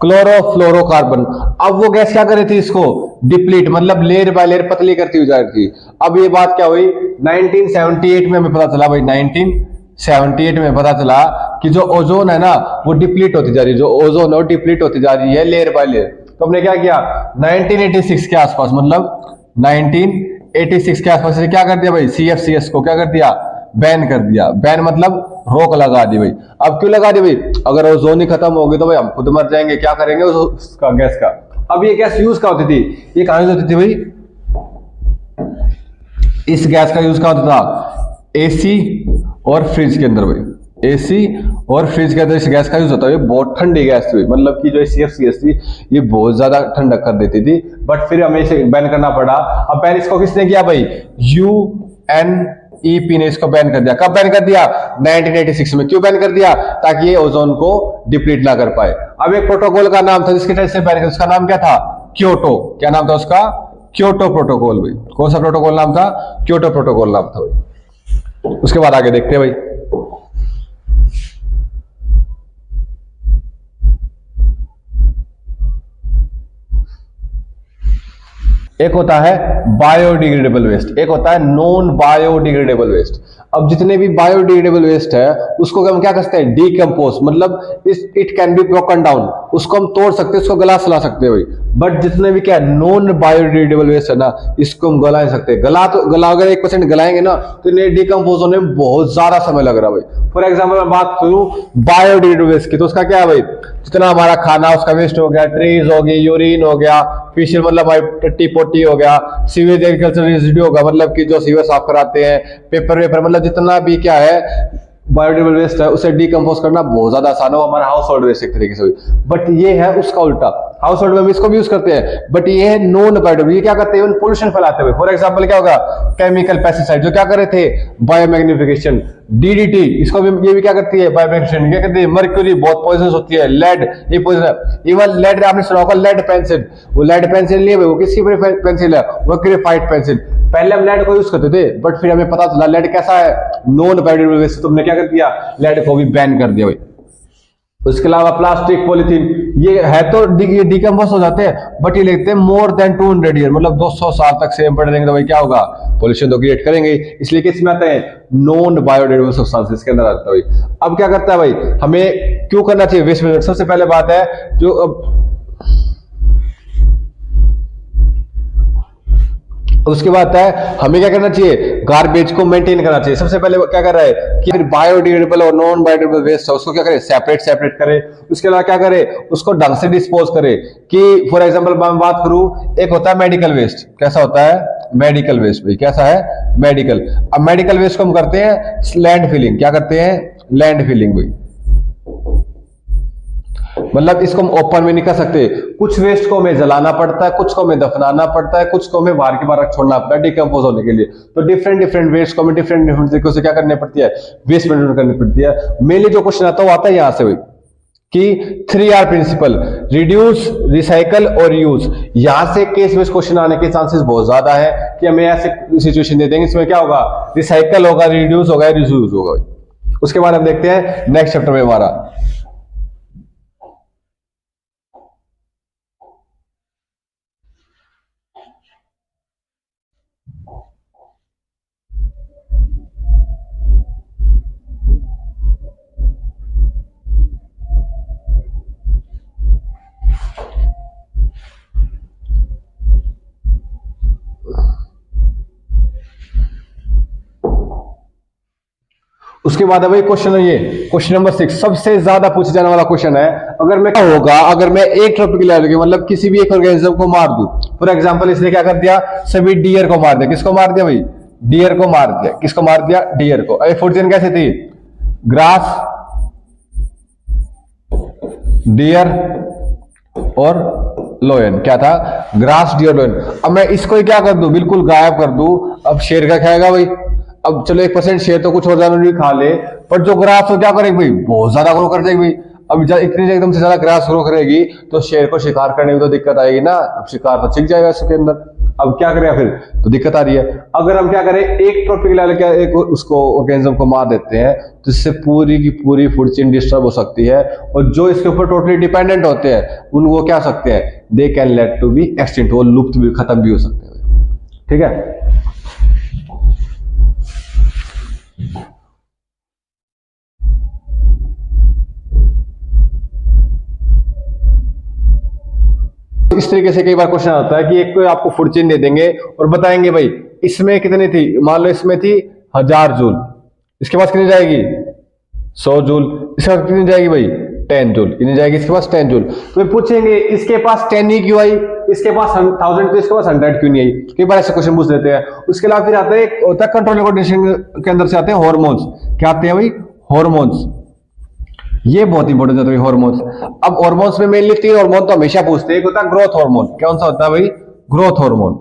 क्लोरोफ्लोरोकार्बन। अब वो गैस क्या कर रही थी, इसको डिप्लीट, मतलब लेयर बाय लेयर पतली करती हुई जा रही थी। अब ये बात क्या हुई, 1978 में हमें पता चला भाई, 1978 में पता चला कि जो ओजोन है ना वो डिप्लीट होती जा रही है, जो ओजोन है वो डिप्लीट होती जा रही है लेयर बाय लेयर। तो हमने क्या किया, 1986 के आसपास, मतलब 1986 के आसपास से क्या कर दिया भाई, CFCS को क्या कर दिया, बैन कर दिया। बैन मतलब रोक लगा दी भाई। अब क्यों लगा दी भाई, अगर ओजोन ही खत्म होगी तो भाई हम खुद मर जाएंगे, क्या करेंगे उसका गैस का। अब ये गैस यूज क्या होती थी, ये कहां यूज होती थी भाई, इस गैस का यूज क्या होता था, AC और फ्रिज के अंदर भाई। AC और फ्रिज के अंदर इस गैस का यूज होता है। ये बहुत ठंडी गैस थी, मतलब कि जो CFCS थी ये बहुत ज्यादा ठंडक कर देती थी, बट फिर हमें इसे बैन करना पड़ा। अब बैन इसको किसने किया भाई, UNEP ने इसको बैन कर दिया। कब बैन कर दिया, 1986 में। क्यों बैन कर दिया, ताकि ये ओजोन को डिप्लीट ना कर पाए। अब एक प्रोटोकॉल का नाम था जिसके तहत से बैन कर, उसका नाम क्या था, क्योटो। क्या नाम था उसका, क्योटो प्रोटोकॉल भाई। कौन सा प्रोटोकॉल नाम था, क्योटो प्रोटोकॉल नाम था भाई। उसके बाद आगे देखते हैं भाई। एक होता है बायोडिग्रेडेबल वेस्ट, एक होता है नॉन बायोडिग्रेडेबल वेस्ट। अब जितने भी बायोडिग्रेडेबल वेस्ट है उसको हम क्या करते हैं, डीकम्पोज, मतलब it can be broken down, उसको हम तोड़ सकते हैं, उसको गला सला सकते हैं भाई। बट जितने भी क्या नॉन बायोडिग्रेडेबल वेस्ट है ना, इसको हम गला नहीं सकते। गला अगर 1% गलाएंगे ना तो इन्हें डीकम्पोज होने में बहुत ज्यादा समय लग रहा है भाई। फॉर एग्जाम्पल मैं बात करूं बायोडिग्रेडेबल वेस्ट की, तो उसका क्या है भाई, जितना हमारा खाना उसका वेस्ट हो गया, ट्रीज हो गई, यूरिन हो गया, फिशर मतलब टट्टी पोटी हो गया, सीवेज एग्रीकल्चर रेजिड्यू होगा, मतलब कि जो सीवर साफ कराते हैं, पेपर वेपर, मतलब जितना भी क्या है बायोडिग्रेडेबल वेस्ट है उसे डिकम्पोज करना बहुत ज्यादा आसान हो, हमारा हाउस होल्ड वेस्ट एक तरीके से हुई। बट ये है उसका उल्टा, हाउस होल्ड में हम इसको भी यूज करते हैं, बट ये है नॉन बायोडिग्रेडेबल। ये क्या करते हैं, पोल्यूशन फैलाते हुए। फॉर एग्जांपल क्या होगा, केमिकल पेस्टिसाइड जो क्या कर रहे थे, बायोमैग्निफिकेशन, डीडीटी, इसको भी ये भी क्या करती है, बायोमैग्निफिकेशन। क्या करती है, मर्क्यूरी बहुत पॉइजनस होती है, लेड ये पॉइजन है। इवन लेड आपने सुना होगा, लेड पेंसिल, वो लेड पेंसिल नहीं है, वो किसकी पेंसिल है, वो ग्रेफाइट पेंसिल। पहले हम लेड को यूज करते थे, बट फिर हमें पता चला लेड कैसा है, नॉन बायोडिग्रेडेबल वेस्ट, तुमने क्या कर दिया, लेड को भी बैन कर दिया भाई। उसके अलावा प्लास्टिक, पॉलीथीन, ये है तो डिकम्पोज हो जाते हैं, बट ये लेते हैं मोर देन 200 ईयर, मतलब 200 साल तक सेम पड़े रहेंगे तो भाई क्या होगा, पोल्यूशन तो क्रिएट करेंगे। इसलिए किसमें आते हैं, नॉन बायोडिग्रेडेबल सब्सटेंसेस के अंदर आता है भाई। अब क्या करता है भाई, हमें क्यों करना चाहिए वेस्ट मैनेजमेंट। सबसे पहले बात है जो उसके बाद है हमें क्या करना चाहिए, गार्बेज को मेंटेन करना चाहिए। सबसे पहले क्या कर रहा है कि फिर बायोडिग्रेडेबल और नॉन बायोडिग्रेडेबल वेस्ट है उसको क्या करे, सेपरेट करे। उसके अलावा क्या करे, उसको ढंग से डिस्पोज करे। कि फॉर एग्जांपल मैं बात करूं, एक होता है मेडिकल वेस्ट। कैसा होता है, मेडिकल वेस्ट भाई, कैसा है, मेडिकल। अब मेडिकल वेस्ट को हम करते हैं लैंड फिलिंग। क्या करते हैं, लैंड फिलिंग भाई, मतलब इसको हम ओपन में नहीं कर सकते। कुछ वेस्ट को हमें जलाना पड़ता है, कुछ को हमें दफनाना पड़ता है, कुछ को हमें बाहर के बाहर छोड़ना पड़ता है डिकम्पोज होने के लिए। तो डिफरेंट वेस्ट को हमें डिफरेंट तरीकों से क्या करनी पड़ती है, वेस्ट मैनेजमेंट करनी पड़ती है। मेनली जो क्वेश्चन आता है वो आता है यहां से भाई कि 3R प्रिंसिपल, रिड्यूस, रिसाइकल और यूज। यहां से केस बेस्ड क्वेश्चन आने के चांसेस बहुत ज्यादा है कि हमें ऐसे सिचुएशन दे देंगे, इसमें क्या होगा, रिसाइकल होगा, रिड्यूस होगा, रियूज होगा। उसके बाद हम देखते हैं नेक्स्ट चैप्टर में हमारा। उसके बाद है भाई क्वेश्चन, ये क्वेश्चन नंबर 6 सबसे ज्यादा पूछा जाने वाला क्वेश्चन है। अगर मैं क्या होगा, अगर मैं एक ट्रॉपिकल एलिमेंट मतलब किसी भी एक ऑर्गेनिज्म को मार दूं। फॉर एग्जांपल इसने क्या कर दिया, सभी डियर को मार दिया। किसको मार दिया भाई, डियर को मार दिया। किसको मार दिया, डियर को। अरे फूड चेन कैसे थी, ग्रास, डियर और लोयन। क्या था, ग्रास, डियर, लोयन। अब मैं इसको ही क्या कर दूं, बिल्कुल गायब कर दूं। अब शेर का खाएगा भाई। अब चलो 1% शेयर तो कुछ और जानवर भी खा ले, पर जो ग्रास हो क्या करेगी भाई, बहुत ज्यादा ग्रो कर जाएगी भाई। अब इतनी एकदम से ज्यादा ग्रास ग्रो करेगी तो शेर को शिकार करने में तो दिक्कत आएगी ना। अब शिकार तो छिक जाएगा इसके अंदर। अब क्या करें फिर, तो दिक्कत आ रही है। अगर हम क्या करें, एक ट्रॉपिकल एलिमेंट एक उसको ऑर्गेनिज्म को मार देते हैं तो इससे पूरी की पूरी फूड चेन डिस्टर्ब हो सकती है। और जो इसके ऊपर टोटली डिपेंडेंट होते हैं उनको क्या हो सकते हैं, they can let to be extinct, वो लुप्त भी, खत्म भी हो सकते हैं। ठीक है, इस तरीके से कई बार क्वेश्चन आता है कि एक कोई आपको फूड चेन दे देंगे और बताएंगे भाई इसमें कितनी थी, मान लो इसमें थी 1000 जूल, इसके पास कितनी जाएगी 100 जूल, इसके पास कितनी जाएगी भाई 10 जूल, कितनी जाएगी इसके पास 10 जूल। तो पूछेंगे इसके पास 10 ही क्यों आई, इसके पास 1000 तो इसके पास 100 क्यों नहीं आई। कई बार ऐसे क्वेश्चन पूछ लेते हैं। उसके अलावा फिर आता है एक होता है कंट्रोल कोऑर्डिनेशन के अंदर से आते हैं हार्मोन्स। क्या आते हैं भाई, हार्मोन्स। ये बहुत इंपॉर्टेंट है हार्मोन्स। अब हार्मोन्स में मेनली 3 हार्मोन तो हमेशा पूछते हैं। एक होता है ग्रोथ हार्मोन। कौन सा होता है भाई, ग्रोथ हार्मोन।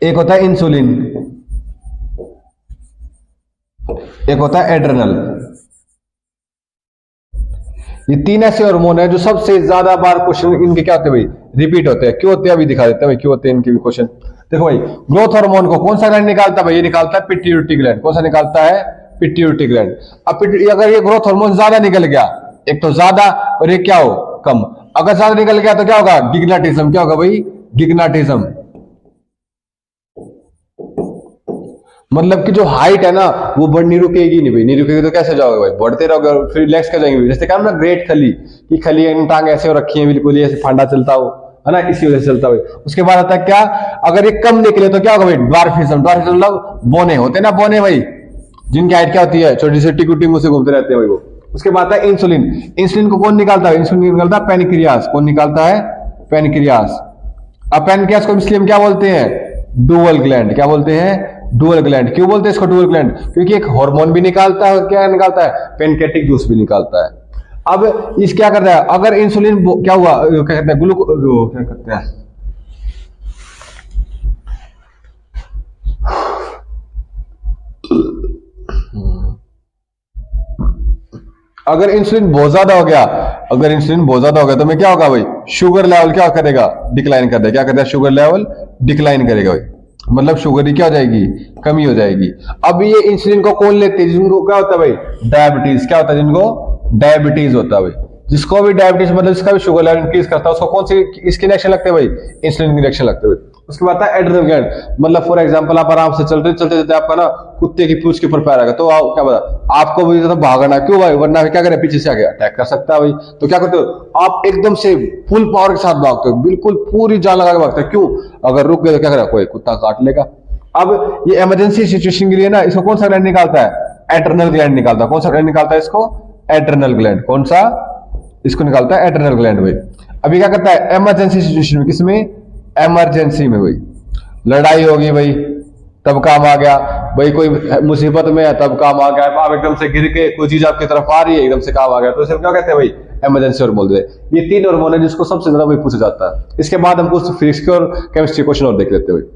एक होता है इंसुलिन, एक होता है एड्रेनल। ये 3 ऐसे हार्मोन है जो सबसे ज्यादा बार क्वेश्चन इनके क्या होते हैं भाई, रिपीट होते हैं। क्यों होते हैं अभी दिखा देते हैं भाई, क्यों होते हैं इनके भी क्वेश्चन। देखो भाई, ग्रोथ हार्मोन को कौन सा ग्लैंड निकालता है भाई, ये निकालता है पिट्यूटरी ग्लैंड। कौन सा निकालता है, पिट्यूटरी ग्लैंड। अब अगर ये ग्रोथ हार्मोन ज्यादा निकल गया, एक तो ज्यादा और एक क्या हो, कम। अगर ज्यादा निकल गया तो क्या होगा, गिग्नाटिज्म। क्या होगा भाई, गिग्नाटिज्म। मतलब कि जो हाइट है ना वो बढ़नी रुकेगी नहीं भाई, नहीं रुकेगी तो कैसे जाओगे भाई, बढ़ते रहोगे और फिर रिलैक्स कर जाएंगे। जैसे कहा ना ग्रेट खली की खली टांग ऐसे हो रखी है बिल्कुल, ऐसे फांडा चलता हो है ना, इसी वजह से चलता है। उसके बाद आता है क्या, अगर ये कम निकले तो क्या होगा भाई, ड्वार्फिज्म। ड्वार्फिज्म मतलब बोने होते हैं ना, बोने भाई, जिनकी हाइट क्या होती है छोटी सी टिकू टिकू से घूमते रहते हैं भाई वो। उसके बाद है इंसुलिन। इंसुलिन को कौन निकालता है, इंसुलिन निकालता है पैनक्रियास। कौन निकालता है, पैनक्रियास। अब पैनक्रियास को इसलिए हम क्या बोलते हैं, डुअल ग्लैंड। क्या बोलते हैं? Dual gland. क्यों बोलते हैं इसको डुअल ग्लैंड? क्योंकि एक हार्मोन भी निकालता है और क्या निकालता है? पेनकेटिक जूस भी निकालता है। अब इस क्या करता है, अगर इंसुलिन क्या हुआ, क्या कहते हैं, क्या करते हैं, अगर इंसुलिन बहुत ज्यादा हो गया, अगर इंसुलिन बहुत ज्यादा हो गया तो मैं क्या होगा भाई, शुगर लेवल क्या करेगा? डिक्लाइन कर देगा। क्या करता है? शुगर लेवल डिक्लाइन करेगा भाई, मतलब शुगर की क्या हो जाएगी? कमी हो जाएगी। अब ये इंसुलिन को कौन लेते हैं? जिनको क्या होता है भाई? डायबिटीज। क्या होता है? जिनको डायबिटीज होता है भाई, जिसको भी डायबिटीज मतलब इसका भी शुगर लेवल इंक्रीज करता है, उसको कौन सी इसके इंजेक्शन लगते हैं भाई? इंसुलिन के इंजेक्शन लगते हैं भाई। उसके बाद है एड्रेनल ग्लैंड, मतलब फॉर एग्जांपल आप आराम से चलते चलते आपका ना कुत्ते की पूंछ के ऊपर पैर आ गया, तो क्या बता, आपको भी तो भागना क्यों भाई, वरना क्या करे, पीछे से आ गया अटैक कर सकता है भाई। तो क्या करते हो आप? एकदम से फुल पावर के साथ भागते हो, बिल्कुल पूरी जान लगा के भागते हो। क्यों? अगर रुक गए तो क्या करेगा? कोई कुत्ता काट लेगा। अब ये इमरजेंसी सिचुएशन के लिए ना इसको कौन सा ग्लैंड निकालता है? एड्रेनल ग्लैंड निकालता है। कौन सा ग्लैंड निकालता है इसको? Adrenal gland. कौन सा? इसको निकालता है एड्रेनल ग्लैंड भाई। अभी क्या करता है? इमरजेंसी सिचुएशन में, किसमें? इमरजेंसी में भाई, लड़ाई होगी भाई तब काम आ गया भाई, कोई मुसीबत में है तब काम आ गया, आप एकदम से गिर के कोई चीज आपकी तरफ आ रही है एकदम से काम आ गया, तो इसे क्या कहते हैं भाई? इमरजेंसी हार्मोन बोलते हैं। ये 3 हार्मोन है जिसको सबसे ज्यादा भाई पूछा जाता है। इसके बाद हम कुछ फिजिक्स के और केमिस्ट्री क्वेश्चन और देख लेते हैं भाई।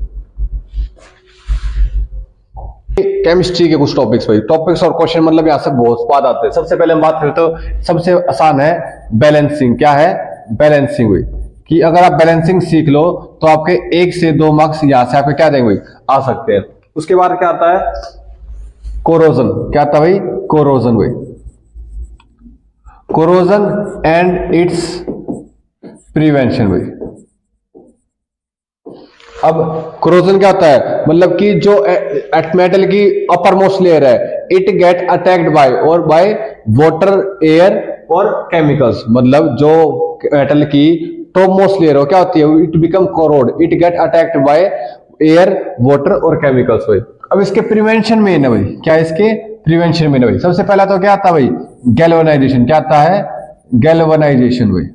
केमिस्ट्री के कुछ टॉपिक्स भाई, टॉपिक्स और क्वेश्चन मतलब यहाँ से बहुत स्वाद आते हैं। सबसे पहले हम बात करें तो सबसे आसान है बैलेंसिंग। क्या है? बैलेंसिंग हुई कि अगर आप बैलेंसिंग सीख लो तो आपके 1 से 2 मार्क्स यहां से आपके क्या देंगे भाई? आ सकते हैं। उसके बाद क्या आता है? कोरोजन। क्या आता है भाई? कोरोजन भाई, कोरोजन एंड इट्स प्रिवेंशन भाई। अब कोरोजन क्या होता है? मतलब कि जो मेटल की अपर मोस्ट लेयर है, इट गेट अटैक्ड बाय और बाय वाटर, एयर और केमिकल्स। मतलब जो मेटल की टॉप मोस्ट लेयर हो क्या होती है? It become corrode, it get attacked by air, water और केमिकल्स भाई। अब इसके प्रिवेंशन में है भाई, क्या इसके प्रिवेंशन में है भाई? सबसे पहला तो क्या आता है भाई? गैल्वेनाइजेशन। क्या आता है? गैल्वेनाइजेशन भाई।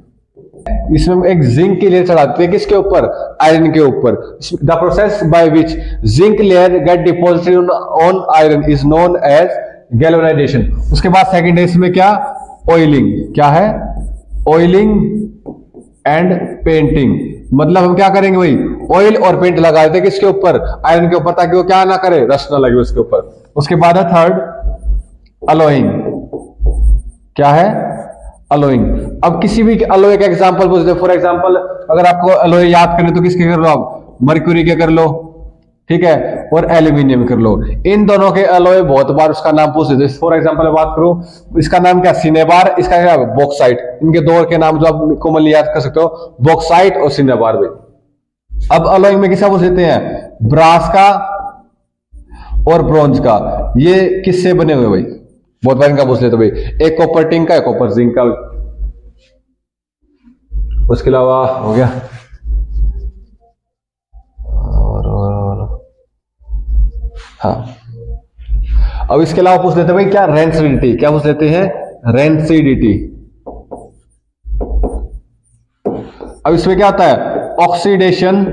इसमें हम एक जिंक की लेयर चढ़ाते हैं, किसके ऊपर? आयरन के ऊपर। The process by which zinc layer get deposited on iron is known as galvanization. उसके बाद सेकंड है इसमें क्या? ऑयलिंग। क्या है? Oiling and painting. मतलब हम क्या करेंगे भाई? ऑयल और पेंट लगा देते हैं किसके ऊपर? आयरन के ऊपर, ताकि वो क्या ना करे, रस्ट ना लगे उसके ऊपर। उसके बाद है थर्ड अलोइंग। क्या है? अलोइंग। अब किसी भी अलोय का एग्जांपल पूछ दे, फॉर एग्जांपल अगर आपको अलोय याद करने तो किसके कर लो आप? मरक्यूरी के कर लो, ठीक है, और एल्यूमिनियम कर लो। इन दोनों के अलोय बहुत बार उसका नाम पूछ देते। फॉर एग्जांपल बात करूं, इसका नाम क्या? सिनेबार, इसका क्या? बॉक्साइट। इनके दो के नाम जो आप कॉमनली याद कर सकते हो, बॉक्साइट और सिनेबार भाई। अब अलोइंग में किसका पूछ देते हैं? ब्रास का और ब्रॉन्ज का। ये किससे बने हुए भाई? बहुत बार इनका पूछ लेते भाई। एक कॉपर टिंक का, एक कॉपर जिंक का। उसके अलावा हो गया और हाँ, अब इसके अलावा पूछ लेते भाई क्या? रेंसिडिटी। क्या पूछ लेते हैं? रेंसिडिटी। अब इसमें क्या आता है? Oxidation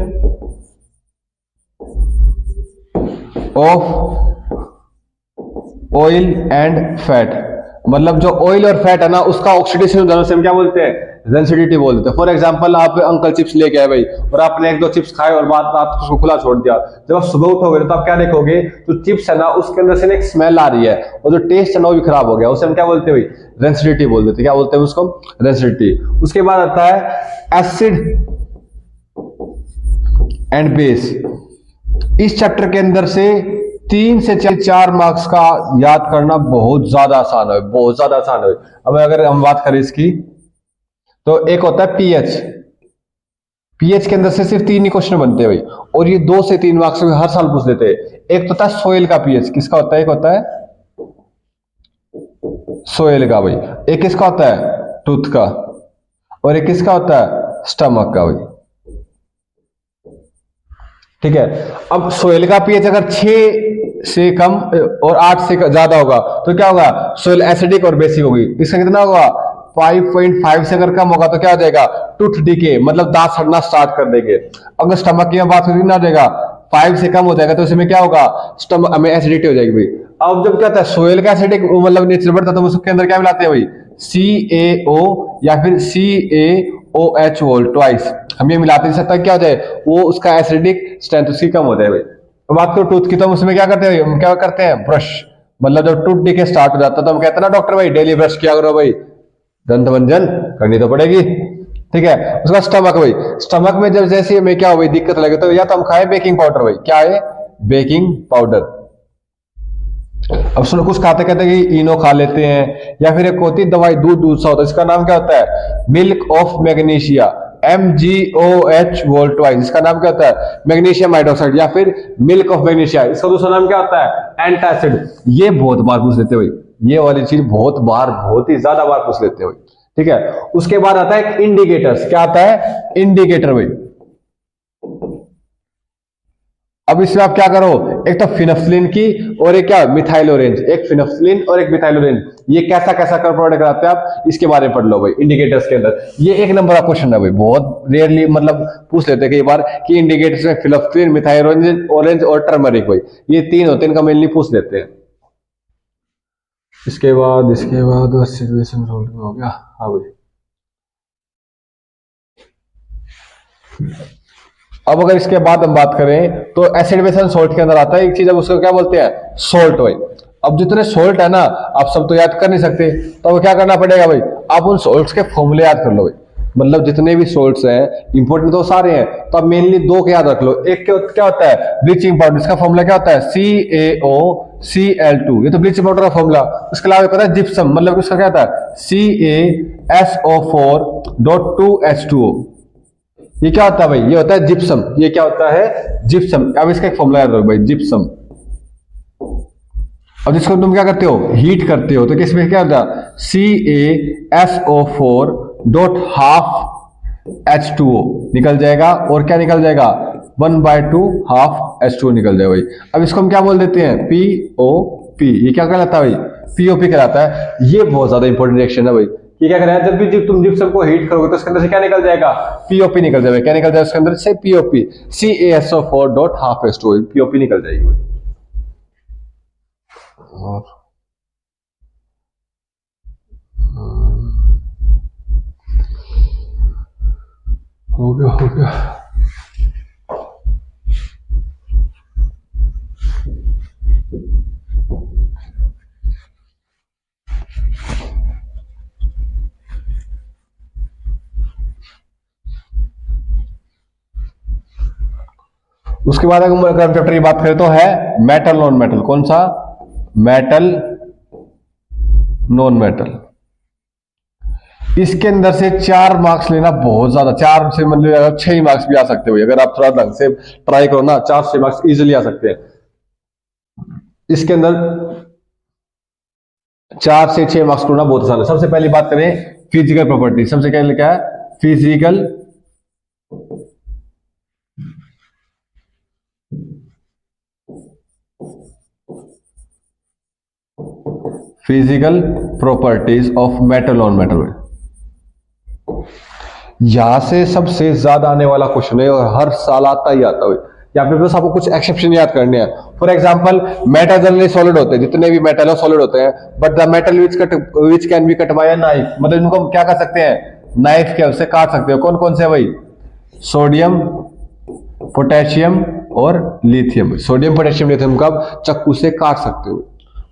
of oil and fat. मतलब जो ऑयल और फैट है ना, उसका ऑक्सीडेशन होने से हम क्या बोलते हैं? रेंसिडिटी बोल देते हैं। फॉर एग्जांपल आप अंकल चिप्स लेके आए भाई, और आपने 1-2 चिप्स खाए और बाद रात को उसको खुला छोड़ दिया। जब आप सुबह उठोगे तो आप क्या देखोगे? जो चिप्स है ना, उसके अंदर से एक स्मेल आ रही है और जो टेस्ट है ना वो भी खराब हो गया। उसे हम क्या बोलते हैं भाई? रेंसिडिटी बोल देते हैं। क्या बोलते हैं उसको? रेंसिडिटी। उसके बाद आता है एसिड एंड बेस। इस चैप्टर के अंदर से 3 से 4 मार्क्स का याद करना बहुत ज्यादा आसान है, बहुत ज्यादा आसान है। अब अगर हम बात करें इसकी, तो एक होता है पीएच। पीएच के अंदर से सिर्फ 3 ही क्वेश्चन बनते हैं भाई, और ये 2 से 3 मार्क्स में हर साल पूछ लेते हैं। एक तो होता है सोइल का पीएच। किसका होता है? एक होता है सोइल का भाई, एक किसका होता है? टूथ का, और एक किसका होता है? स्टमक का भाई, ठीक है। अब सोइल का पीएच अगर 6 से कम और 8 से ज्यादा होगा तो क्या होगा? सोइल एसिडिक और बेसिक होगी। इसका कितना होगा? 5.5 से अगर कम होगा तो क्या हो जाएगा? टूथ डीके, मतलब दांत सड़ना स्टार्ट कर देंगे। अगर स्टमक की बात करें ना, हो जाएगा 5 से कम हो जाएगा तो उसमें क्या होगा, स्टमक में एसिडिटी हो जाएगी भाई। अब जब क्या होता है सोयल का एसिडिक मतलब नेचर बढ़ता है तो उसके अंदर क्या मिलाते हैं भाई, CaO या फिर CaOH वोल ट्वाइस, हम ये मिलाते हैं, सकता है क्या हो जाए वो उसका एसिडिक स्ट्रेंथ उसकी कम हो जाए भाई। तो बात करो टूथ की, तो हम उसमें क्या करते हैं, हम क्या करते हैं ब्रश, मतलब जब टूथ डीके स्टार्ट हो जाता है तो हम कहते हैं ना डॉक्टर भाई डेली ब्रश किया करो भाई, दंत मंजन करनी तो पड़ेगी, ठीक है। उसका स्टमक भाई, स्टमक में जब जैसे हमें क्या हो भाई दिक्कत लगे तो या तो हम खाए बेकिंग पाउडर भाई, क्या है बेकिंग पाउडर। अब सुनो कुछ खाते कहते हैं कि इनो खा लेते हैं, या फिर एक होती है दवाई दूध दूध सा होता है, इसका नाम क्या होता है milk of magnesia, MgOH whole twice, इसका नाम क्या होता है मैग्नीशियम हाइड्रोक्साइड या फिर मिल्क ऑफ मैग्नीशिया, इसका दूसरा नाम क्या होता है एंटासिड। ये बहुत बार पूछ लेते भाई, ये वाली चीज बहुत बार बहुत ही ज्यादा बार पूछ लेते भाई, ठीक है। उसके बाद आता है इंडिकेटर्स, क्या आता है इंडिकेटर भाई। अब इसमें आप क्या करो, एक तो फिनफ्थलीन की और एक क्या मिथाइल ऑरेंज, एक फिनफ्थलीन और एक मिथाइल ऑरेंज, ये कैसा कैसा कर प्रोडक्ट कराते हैं आप, इसके बारे में पढ़ लो भाई इंडिकेटर्स के अंदर। ये एक नंबर का क्वेश्चन है भाई, बहुत रेयरली मतलब पूछ लेते हैं कई बार कि इंडिकेटर्स में फिनफ्थलीन, मिथाइल ऑरेंज और टर्मरिक भाई, ये तीन होते हैं, इनका मेनली पूछ लेते हैं। इसके बाद सिचुएशन हो गया, हाँ भाई। अब अगर इसके बाद हम बात करें तो एसिड बेस एंड सोल्ट के अंदर आता है एक चीज, अब उसको क्या बोलते हैं सोल्ट भाई। अब जितने सोल्ट है ना आप सब तो याद कर नहीं सकते, तो अब क्या करना पड़ेगा भाई, आप उन सोल्ट्स के फॉर्मूले याद कर लो भाई, मतलब जितने भी सोल्ट्स हैं इंपॉर्टेंट तो सारे हैं, तो अब मेनली दो के याद रख लो। एक क्या होता है ब्लीचिंग पाउडर, इसका फॉर्मूला क्या होता है CaOCl2, ये तो ब्लीचिंग पाउडर का फॉर्मूला। उसके अलावा पता है जिप्सम, मतलब उसका क्या होता है CaSO4.2H2O, ये क्या होता है भाई, ये होता है जिप्सम, ये क्या होता है जिप्सम। अब इसका एक फॉर्मूला याद रखो भाई जिप्सम। अब जिसको तुम क्या करते हो हीट करते हो तो किसमें क्या होता है CaSO4.12H2O निकल जाएगा, और क्या निकल जाएगा 1/2 हाफ H2O निकल जाएगा भाई। अब इसको हम क्या बोल देते हैं POP, ये क्या कहलाता है भाई POP कहलाता है। ये बहुत ज्यादा इंपॉर्टेंट रिएक्शन है भाई, ये क्या करेगा जब भी तुम जिप्सम को हीट करोगे तो उसके अंदर से क्या निकल जाएगा POP निकल जाएगा, क्या निकल जाएगा उसके अंदर से POP, CaSO4.12H2O POP निकल जाएगी भाई। और हो गया उसके बाद अगर हम चैप्टर की बात करें तो है मेटल नॉन मेटल। कौन सा मेटल नॉन मेटल। इसके अंदर से 4 मार्क्स लेना बहुत ज्यादा, 4 से मतलब 6 मार्क्स भी आ सकते हो अगर आप थोड़ा ढंग से ट्राई करो ना, 4 से 6 मार्क्स इजीली आ सकते हैं। इसके अंदर 4 से 6 मार्क्स ढूंढना बहुत आसान है। सबसे पहली बात करें फिजिकल प्रॉपर्टी, सबसे पहले क्या है physical properties of metal non metal. यहां से सबसे ज्यादा आने वाला क्वेश्चन है और हर साल आता ही आता है। यहाँ पे बस आपको कुछ एक्सेप्शन याद करने हैं। For example metal generally solid होते हैं, जितने भी मेटल है सॉलिड होते हैं, but the metal which can be cut by a knife, मतलब इनको क्या कर सकते हैं नाइफ के से काट सकते हो। कौन कौन से भाई सोडियम पोटेशियम और लिथियम। सोडियम पोटेशियम लिथियम का चाकू से काट सकते हो।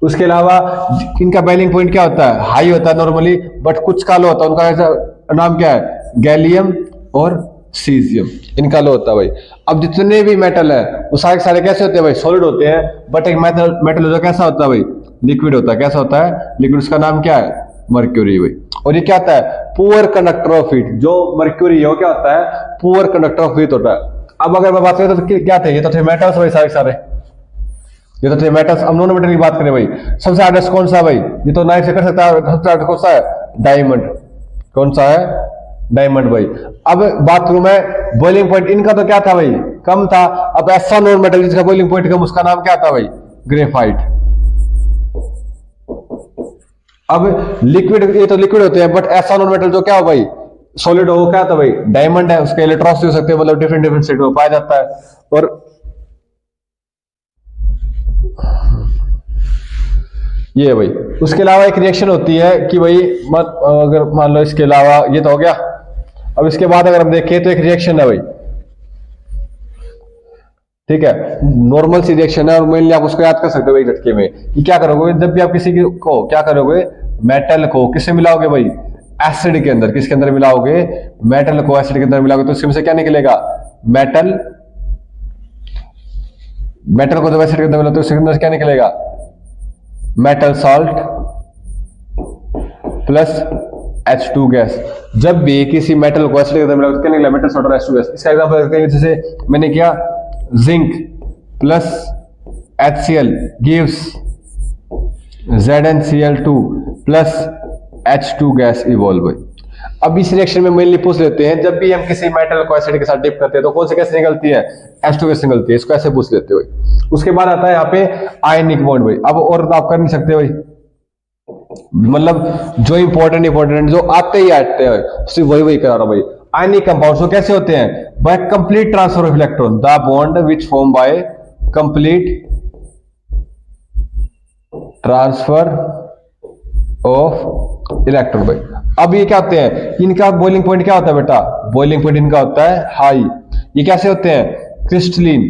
उसके अलावा इनका बाइलिंग पॉइंट क्या होता है हाई होता है नॉर्मली, बट कुछ का लो होता है, उनका ऐसा नाम क्या है गैलियम और सीजियम, इनका लो होता है भाई। अब जितने भी मेटल है वो सारे सारे कैसे होते हैं भाई सॉलिड होते हैं, बट एक मेटल जो कैसा होता है भाई लिक्विड होता है। कैसा होता है लिक्विड, उसका नाम क्या है मर्क्यूरी भाई। और ये क्या होता है पुअर कंडक्टर ऑफ हीट। जो मर्क्यूरी है वो क्या होता है पुअर कंडक्टर ऑफ हीट होता है। अब अगर मैं बात करें तो क्या थे, ये तो थे मेटल्स भाई सारे सारे, ये तो थे मेटल्स। अब नॉन मेटल की बात करें भाई सबसे हार्डेस्ट कौन सा भाई, ये तो नाइफ से कर सकता है, सबसे हार्ड कौन सा है डायमंड। कौन सा है डायमंड भाई। अब बात करूं मैं बॉइलिंग पॉइंट, इनका तो क्या था भाई कम था। अब ऐसा नॉन मेटल जिसका बॉइलिंग पॉइंट कम, उसका नाम क्या था भाई ग्रेफाइट। अब लिक्विड, ये तो लिक्विड होते हैं, बट ऐसा नॉन मेटल जो क्या हो भाई सॉलिड हो क्या था भाई डायमंड है। उसके इलेक्ट्रॉन्स हो सकते हैं, मतलब डिफरेंट स्टेट में पाया जाता है। और ये भाई उसके अलावा एक रिएक्शन होती है कि भाई अगर मान लो इसके अलावा ये तो हो गया। अब इसके बाद अगर हम देखें तो एक रिएक्शन है भाई, ठीक है, नॉर्मल सी रिएक्शन है और मेनली आप उसको याद कर सकते हो एक झटके में कि क्या करोगे जब भी आप किसी को क्या करोगे, मेटल को किससे मिलाओगे भाई, एसिड के अंदर। किसके अंदर मिलाओगे, मेटल को एसिड के अंदर मिलाओगे तो इसमें से क्या निकलेगा, मेटल। मेटल को जब एसिड के अंदर मिलाओगे तो इसके अंदर क्या निकलेगा, metal salt plus H2 gas. जब भी किसी मेटल को एसिड के अंदर मिलाओगे तो क्या निकलेगा, मेटल सॉल्ट और H2 गैस। इसका एग्जांपल देखते हैं, जैसे मैंने किया zinc plus HCl gives ZnCl2 plus H2 gas evolve. अब इस रिएक्शन में मेनली पूछ लेते हैं जब भी हम किसी मेटल को एसिड के साथ डिप करते हैं तो कौन सी गैस निकलती है, H2 गैस निकलती है। इसको ऐसे पूछ लेते हैं भाई। उसके बाद आता है यहाँ पे आयनिक बॉन्ड भाई। अब और तो आप कर नहीं सकते भाई, मतलब जो इंपॉर्टेंट जो आते ही आते हैं सिर्फ वही करा रहा हूं भाई। आयनिक कंपाउंड्स वो कैसे होते हैं, by complete transfer of electron, the bond which form by complete transfer of electron भाई। अब ये क्या होते हैं, इनका बॉइलिंग पॉइंट क्या होता है बेटा, बॉइलिंग पॉइंट इनका होता है हाई। ये कैसे होते हैं, क्रिस्टलीन,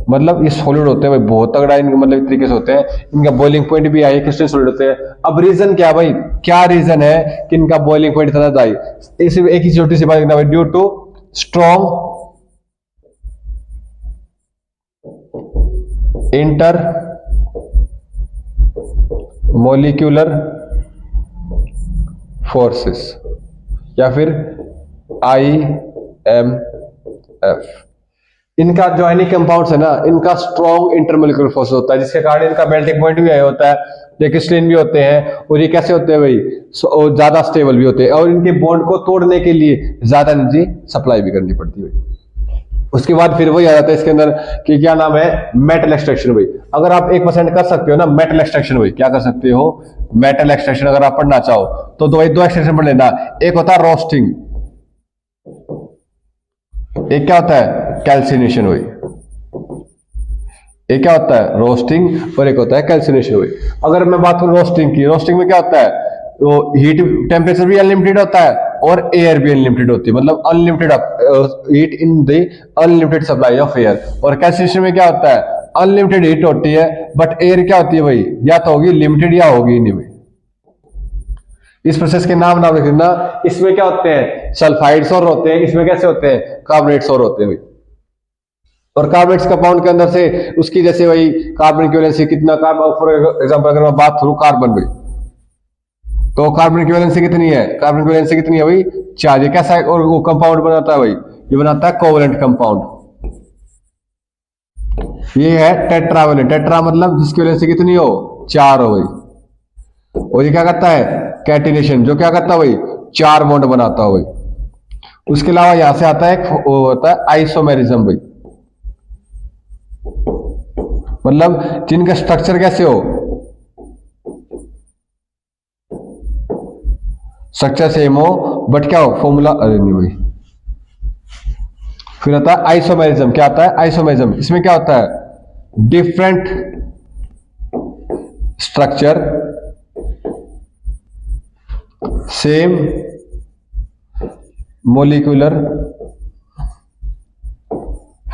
मतलब ये सॉलिड होते हैं भाई, बहुत तगड़ा इनका मतलब एक तरीके से होते हैं। इनका बॉइलिंग पॉइंट भी हाई, क्रिस्टल सॉलिड होते हैं। अब रीजन क्या भाई, क्या रीजन है कि इनका बॉइलिंग पॉइंट इतना हाई, एक ही छोटी सी बात लिखना भाई, due to strong intermolecular forces या फिर IMF। इनका जो आयनिक कंपाउंड्स है ना, इनका स्ट्रॉन्ग इंटरमोलिकुलर फोर्स होता है जिसके कारण इनका मेल्टिंग पॉइंट भी हाई होता है, ये क्रिस्टलीन भी होते हैं। और ये कैसे होते हैं भाई, ज्यादा स्टेबल भी होते हैं और इनके बॉन्ड को तोड़ने के लिए ज्यादा एनर्जी सप्लाई भी करनी पड़ती है भाई। उसके बाद फिर वही आ जाता है इसके अंदर कि क्या नाम है, मेटल एक्सट्रैक्शन भाई। अगर आप 1% कर सकते हो ना मेटल एक्सट्रैक्शन भाई, क्या कर सकते हो, मेटल एक्सट्रैक्शन अगर आप पढ़ना चाहो तो दो एक्सट्रैक्शन पढ़ लेना। एक होता है रोस्टिंग, एक क्या होता है कैल्सिनेशन भाई। एक क्या होता है रोस्टिंग और एक होता है कैल्सिनेशन भाई। अगर मैं बात करूं रोस्टिंग की, रोस्टिंग में क्या होता है, तो हीट टेम्परेचर भी अनलिमिटेड होता है और एयर भी अनलिमिटेड होती है, मतलब unlimited heat in the unlimited supply of air. और कैल्सिनेशन में क्या होता है, अनलिमिटेड हीट होती है बट एयर क्या होती है भाई, या तो होगी लिमिटेड या होगी नहीं भाई। इस प्रोसेस के नाम लिखना। इसमें क्या होते हैं, सल्फाइड्स और होते हैं, इसमें कैसे होते हैं, कार्बोनेट्स और होते हैं भाई। और कार्बोनेट्स कंपाउंड के अंदर से उसकी जैसे वही कार्बन की वैलेंसी कितना, कार्बन फॉर एग्जांपल अगर मैं बात करूं कार्बन भाई, तो कार्बन की वैलेंसी कितनी है, कार्बन की वैलेंसी कितनी है भाई 4। ये कैसा है, और वो कंपाउंड बनाता है भाई, ये बनाता है कोवलेंट कंपाउंड। ये है टेट्रावेलेंट, टेट्रा मतलब जिसकी वैलेंसी कितनी हो 4 हो भाई। और ये क्या करता है, कैटिनेशन, जो क्या करता है भाई 4 बॉन्ड बनाता हो भाई। उसके अलावा यहां से आता है एक वो होता है आइसोमेरिज्म भाई, मतलब जिनका स्ट्रक्चर कैसे हो, स्ट्रक्चर सेम हो बट क्या हो फॉर्मूला, अरे नहीं भाई। फिर आता है आइसोमेरिज्म, क्या आता है आइसोमेरिज्म, इसमें क्या होता है different structure same molecular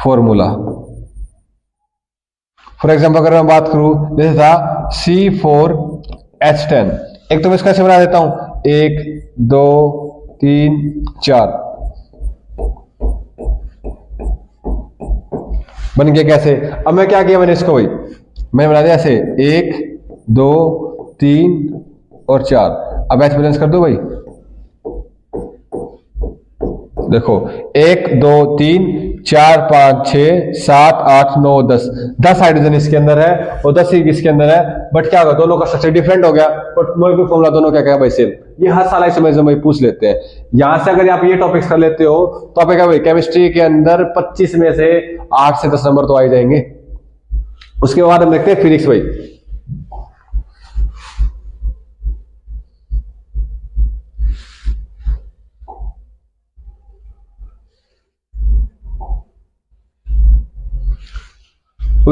formula. For example अगर मैं बात करूं, जैसे था C4H10, एक तो मैं इसका ऐसे बना देता हूं 1 2 3 4 बन गया। कैसे, अब मैं क्या किया मैंने इसको भाई, मैंने बना दिया ऐसे 1 2 3 और 4। अब ऐसे बैलेंस कर दो भाई, देखो 1 2 3 4 5 6 7 8 9 10 हाइड्रोजन इसके अंदर है और 10 ही इसके अंदर है। बट क्या होगा, दोनों का स्ट्रक्चर डिफरेंट हो गया बट मॉलिक्यूलर फॉर्मूला दोनों क्या भाई सेम। ये हर साल आइसोमेरिज्म भाई पूछ लेते हैं। यहां से अगर आप ये टॉपिक्स कर लेते हो तो आप क्या भाई केमिस्ट्री के अंदर 25 में से 8 से 10 नंबर तो आ ही जाएंगे। उसके बाद हम देखते हैं फिजिक्स भाई।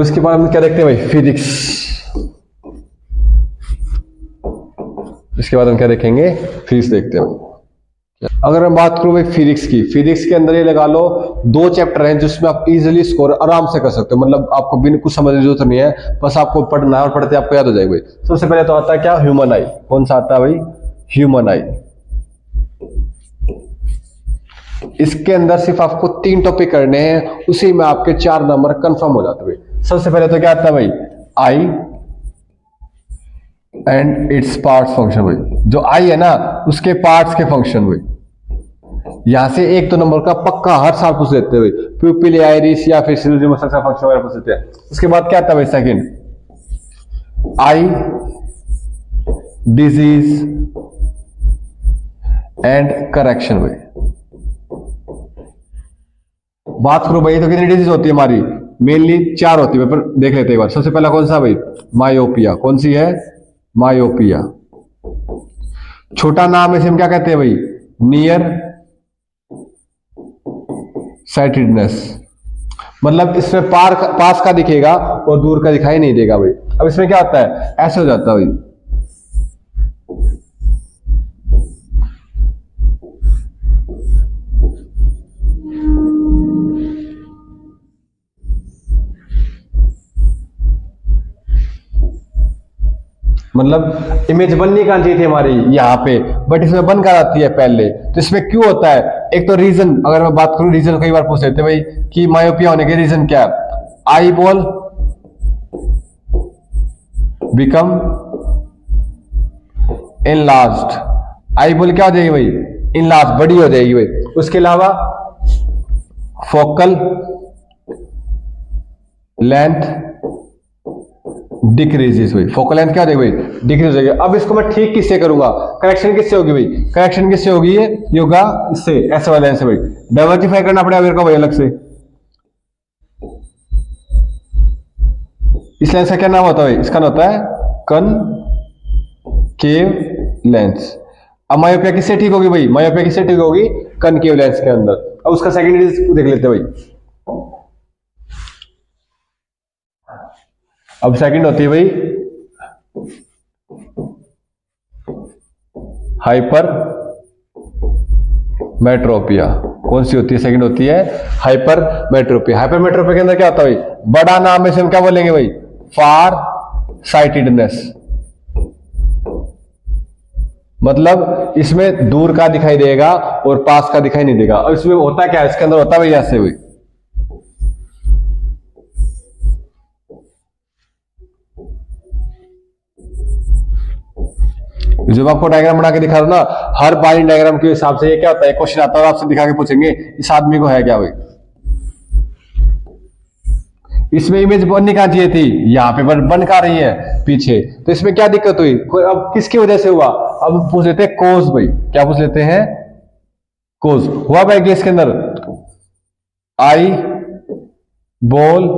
उसके बाद हम क्या देखते हैं भाई, फिजिक्स। इसके बाद हम क्या देखेंगे, फिजिक्स देखते हैं। अगर मैं बात करूं भाई फिजिक्स की, फिजिक्स के अंदर ये लगा लो 2 चैप्टर हैं जिसमें आप इजीली स्कोर आराम से कर सकते हो, मतलब आपको बिन कुछ समझने की जरूरत नहीं है, बस आपको पढ़ना है और पढ़ते आपको याद हो जाएगा भाई। सबसे पहले तो आता है क्या, ह्यूमन आई। कौन सा आता है भाई, ह्यूमन आई। इसके अंदर सिर्फ आपको 3 टॉपिक करने हैं, उसी में आपके 4 नंबर कंफर्म हो जाते हैं। सबसे पहले तो क्या आता है भाई, आई एंड इट्स पार्ट्स फंक्शन भाई। जो आई है ना उसके पार्ट्स के फंक्शन भाई, यहां से 1-2 नंबर का पक्का हर साल पूछ लेते हैं भाई, प्यूपिल आइरिस या फिर सिलिंड्री मसल का फंक्शन वगैरह पूछ लेते हैं। उसके बाद क्या आता है भाई, second eye disease and correction भाई। बात करो भाई तो कितनी डिजीज होती है हमारी, मेनली 4 होती है, पर देख लेते हैं एक बार। सबसे पहला कौन सा भाई, मायोपिया। कौन सी है, मायोपिया। छोटा नाम इसे हम क्या कहते हैं भाई, नियर साइटेडनेस। मतलब इसमें पास का दिखेगा और दूर का दिखाई नहीं देगा भाई। अब इसमें क्या होता है, ऐसे हो जाता है भाई। मतलब इमेज बननी कहां चाहिए थी हमारी यहाँ पे, बट इसमें बनकर आती है पहले। तो इसमें क्यों होता है, एक तो रीजन, अगर मैं बात करूं रीजन कई बार पूछ लेते भाई कि मायोपिया होने के रीजन क्या है। Eye ball become enlarged, eye ball क्या हो जाएगी भाई, इनलार्ज, बड़ी हो जाएगी भाई। उसके अलावा फोकल लेंथ डिक्रीजेस हुई, फोकल लेंथ क्या हो जाएगी भाई, डिक्रीज हो जाएगी। अब इसको मैं ठीक किससे करूंगा, करेक्शन किससे होगी भाई, करेक्शन किससे होगी, ये होगा इससे, ऐसे वाले लेंथ से भाई। डाइवर्सिफाई करना पड़ेगा मेरे को भाई अलग से। इस लेंस का क्या नाम होता है, इसका नाम होता है कनकेव लेंस। अब मायोपिया किससे ठीक होगी भाई, मायोपिया किससे ठीक होगी, कनकेव लेंस के अंदर। अब उसका सेकंड डिजीज देख लेते हैं भाई। अब सेकंड होती है भाई हाइपर मेट्रोपिया। कौन सी होती है, सेकंड होती है हाइपर मेट्रोपिया। हाइपर मेट्रोपिया के अंदर क्या होता है भाई, बड़ा नाम में से हम क्या बोलेंगे भाई, फार साइटेडनेस। मतलब इसमें दूर का दिखाई देगा और पास का दिखाई नहीं देगा। और इसमें होता क्या है, इसके अंदर होता है भाई ऐसे भाई, जब आपको डायग्राम बना के दिखा दो ना, हर बार डायग्राम के हिसाब से ये क्या होता है, क्वेश्चन आता है आपसे दिखा के पूछेंगे इस आदमी को है क्या भाई। इसमें इमेज बननी कहां चाहिए थी, यहाँ पे बन का रही है पीछे। तो इसमें क्या दिक्कत हुई, अब किसकी वजह से हुआ, अब पूछ लेते हैं कोज भाई। क्या पूछ लेते हैं, कोज हुआ भाई कि इसके अंदर eye ball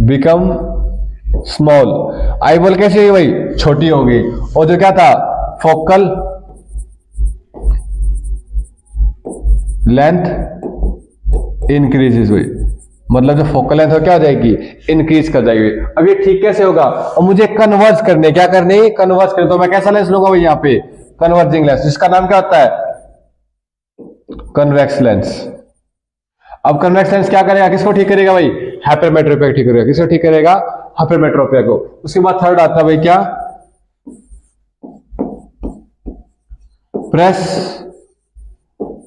become small. Eye ball कैसी हुई भाई, छोटी होगी। और जो क्या था, फोकल लेंथ इंक्रीजेस हुई। मतलब जो फोकल लेंथ हो क्या हो जाएगी, इंक्रीज कर जाएगी। अब ये ठीक कैसे होगा, और मुझे कन्वर्ज करने, क्या करने, कन्वर्ज करने। तो मैं कैसा लेंस लूंगा भाई यहाँ पे, कन्वर्जिंग लेंस, जिसका नाम क्या होता है, कन्वेक्स लेंस। अब कन्वेक्स लेंस क्या करेगा, किसको ठीक करेगा भाई, हाइपरमेट्रोपिया ठीक करेगा। किसको ठीक करेगा, हाइपरमेट्रोपिया को। उसके बाद थर्ड आता है भाई क्या, प्रेस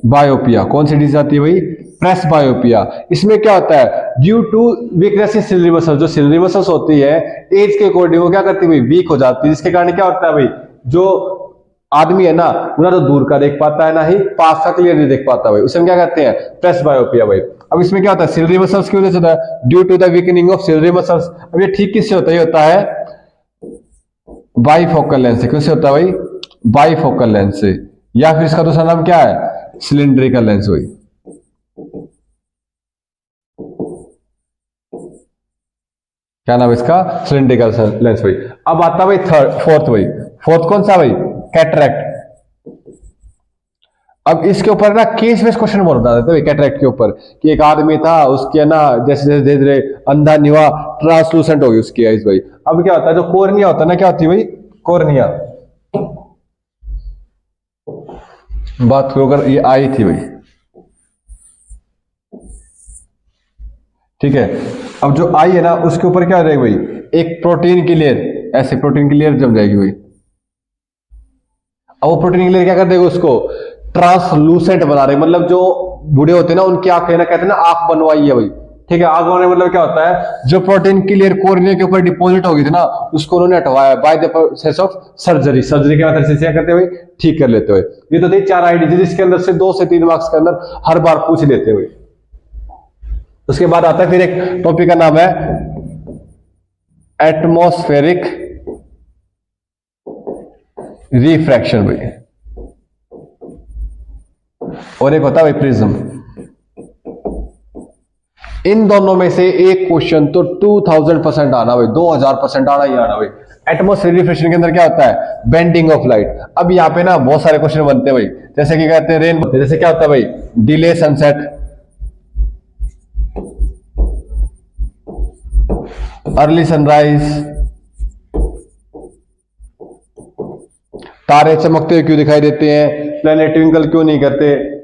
बायोपिया। कौन सी डिजीज आती है भाई, प्रेस बायोपिया। इसमें क्या होता है, ड्यू टू वीकनेस इन सिलिंडरी मसल, जो सिलिंडरी मसल्स होती है एज के अकॉर्डिंग वो क्या करती है भाई, वीक हो जाती है। जिसके कारण क्या होता है भाई, जो आदमी है ना, ना तो दूर का देख पाता है ना ही पास का क्लियर नहीं देख पाता भाई, उसे हम क्या कहते हैं, प्रेस बायोपिया भाई। अब इसमें क्या होता है, सिलिंडरी मसल्स की वजह से होता है, due to the weakening of सिलिंडरी मसल्स। अब ये ठीक किससे होता है, ये होता है बाईफोकल लेंस से। किससे होता है भाई, बाईफोकल लेंस से, या फिर इसका दूसरा नाम क्या है, सिलिंड्रिकल लेंस भाई। क्या नाम इसका, सिलिंड्रिकल लेंस भाई। अब आता भाई फोर्थ भाई। फोर्थ कौन सा भाई, कैटरैक्ट। अब इसके ऊपर ना केस बेस्ड क्वेश्चन बहुत बता देते हैं कैटरेक्ट के ऊपर, कि एक आदमी था, उसके ना जैसे जैसे धीरे धीरे अंधा नहीं हुआ, ट्रांसलूसेंट हो गई उसकी आइज भाई। अब क्या होता है, जो कोर्निया होता है ना, क्या होती है भाई, कोर्निया। बात करो अगर ये आई थी भाई, ठीक है। अब जो आई है ना, उसके ऊपर क्या हो जाएगी भाई, एक प्रोटीन की लेयर, ऐसे प्रोटीन की लेयर जम जाएगी भाई। अब वो प्रोटीन की लेयर क्या कर देगा, उसको ट्रांसलूसेंट बना रहे, मतलब जो बूढ़े होते हैं ना, उनकी आंखें ना, कहते हैं ना आंख बनवाई है भाई, ठीक है। आंख बनवाने मतलब क्या होता है, जो प्रोटीन की लेयर कोर्निया के ऊपर डिपॉजिट हो गई थी ना, उसको उन्होंने हटवाया by the process of surgery. Surgery के माध्यम से क्या करते हुए, ठीक कर लेते हुए। ये तो थी 4 आईडी, जिसके अंदर से 2 से 3 मार्क्स के अंदर हर बार पूछ लेते हुए। उसके बाद आता है फिर एक टॉपिक का नाम है एटमॉस्फेरिक रिफ्रैक्शन भाई, और एक होता है भाई प्रिज्म। इन दोनों में से एक क्वेश्चन तो 2000% आना भाई, 2000% आना ही आना भाई। एटमॉस्फेरिक रिफ्रैक्शन के अंदर क्या होता है, बेंडिंग ऑफ लाइट। अब यहाँ पे ना बहुत सारे क्वेश्चन बनते हैं भाई, जैसे कि कहते हैं रेन, जैसे क्या होता है भाई, डिले सनसेट, अर्ली सनराइज, तारे चमकते हुए क्यों दिखाई देते हैं, प्लैनेट ट्विंकल क्यों नहीं करते।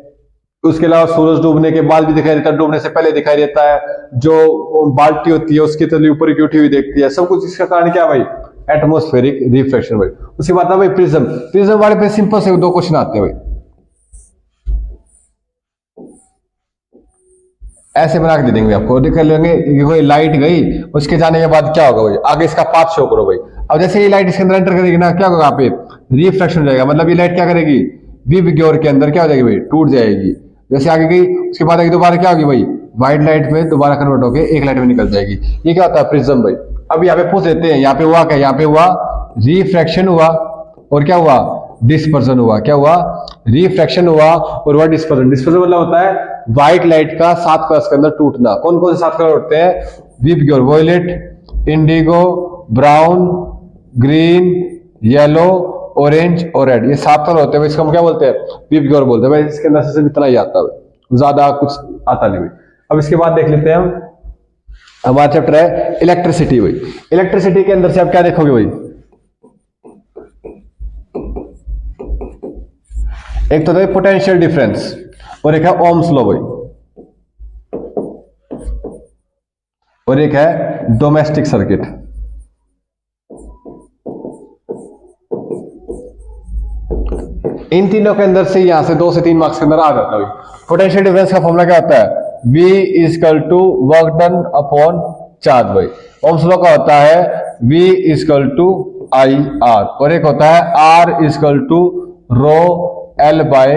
उसके अलावा सूरज डूबने के बाद भी दिखाई देता है, डूबने से पहले दिखाई देता है, जो बाल्टी होती है उसकी तली ऊपर की उठी हुई देखती है, सब कुछ इसका कारण क्या भाई, एटमॉस्फेरिक रिफ्रैक्शन भाई। उसके बाद भाई प्रिज्म, प्रिज्म वाले पे सिंपल से 2 क्वेश्चन आते हैं भाई, ऐसे बना के दे देंगे आपको, देख लेंगे कि कोई लाइट गई, उसके जाने के बाद क्या होगा भाई, आगे इसका पाथ शो करो भाई। अब जैसे ये लाइट इसके अंदर एंटर करेगी ना, क्या होगा, यहाँ पे रिफ्रैक्शन हो जाएगा, मतलब ये लाइट क्या करेगी, विबग्योर के अंदर क्या हो जाएगी भाई, टूट जाएगी। जैसे आगे गई, उसके बाद दोबारा क्या होगी भाई, व्हाइट लाइट में दोबारा कन्वर्ट होकर एक लाइट में निकल जाएगी। ये क्या होता है, प्रिज्म भाई। अब यहाँ पे पूछ लेते हैं, यहाँ पे हुआ क्या, यहाँ पे हुआ रिफ्रैक्शन हुआ, और क्या हुआ, डिस्पर्जन हुआ। क्या हुआ, रिफ्रैक्शन हुआ और हुआ डिस्पर्जन। डिस्पर्जन मतलब होता है व्हाइट लाइट का 7 कलर्स के अंदर टूटना। कौन कौन से 7 कलर होते हैं, VIBGYOR, violet, indigo, brown, green, yellow, orange और रेड, ये 7 कलर होते हैं। इसको हम क्या बोलते हैं, विबग्योर बोलते हैं भाई। इसके अंदर से इतना ही आता है, ज्यादा कुछ आता नहीं भाई। अब इसके बाद देख लेते हैं हम, हमारा चैप्टर है इलेक्ट्रिसिटी भाई। इलेक्ट्रिसिटी के अंदर से आप क्या देखोगे भाई, एक तो है पोटेंशियल डिफरेंस और एक है ओम्स लॉ भाई, और एक है डोमेस्टिक सर्किट। इन तीनों के अंदर से यहां से 2 से 3 मार्क्स के अंदर आ जाता है। पोटेंशियल डिफरेंस का फॉर्मूला क्या होता है, V equal to work done upon charge भाई। ओम्स लॉ का होता है V equal to I R, और एक होता है R equal to rho L by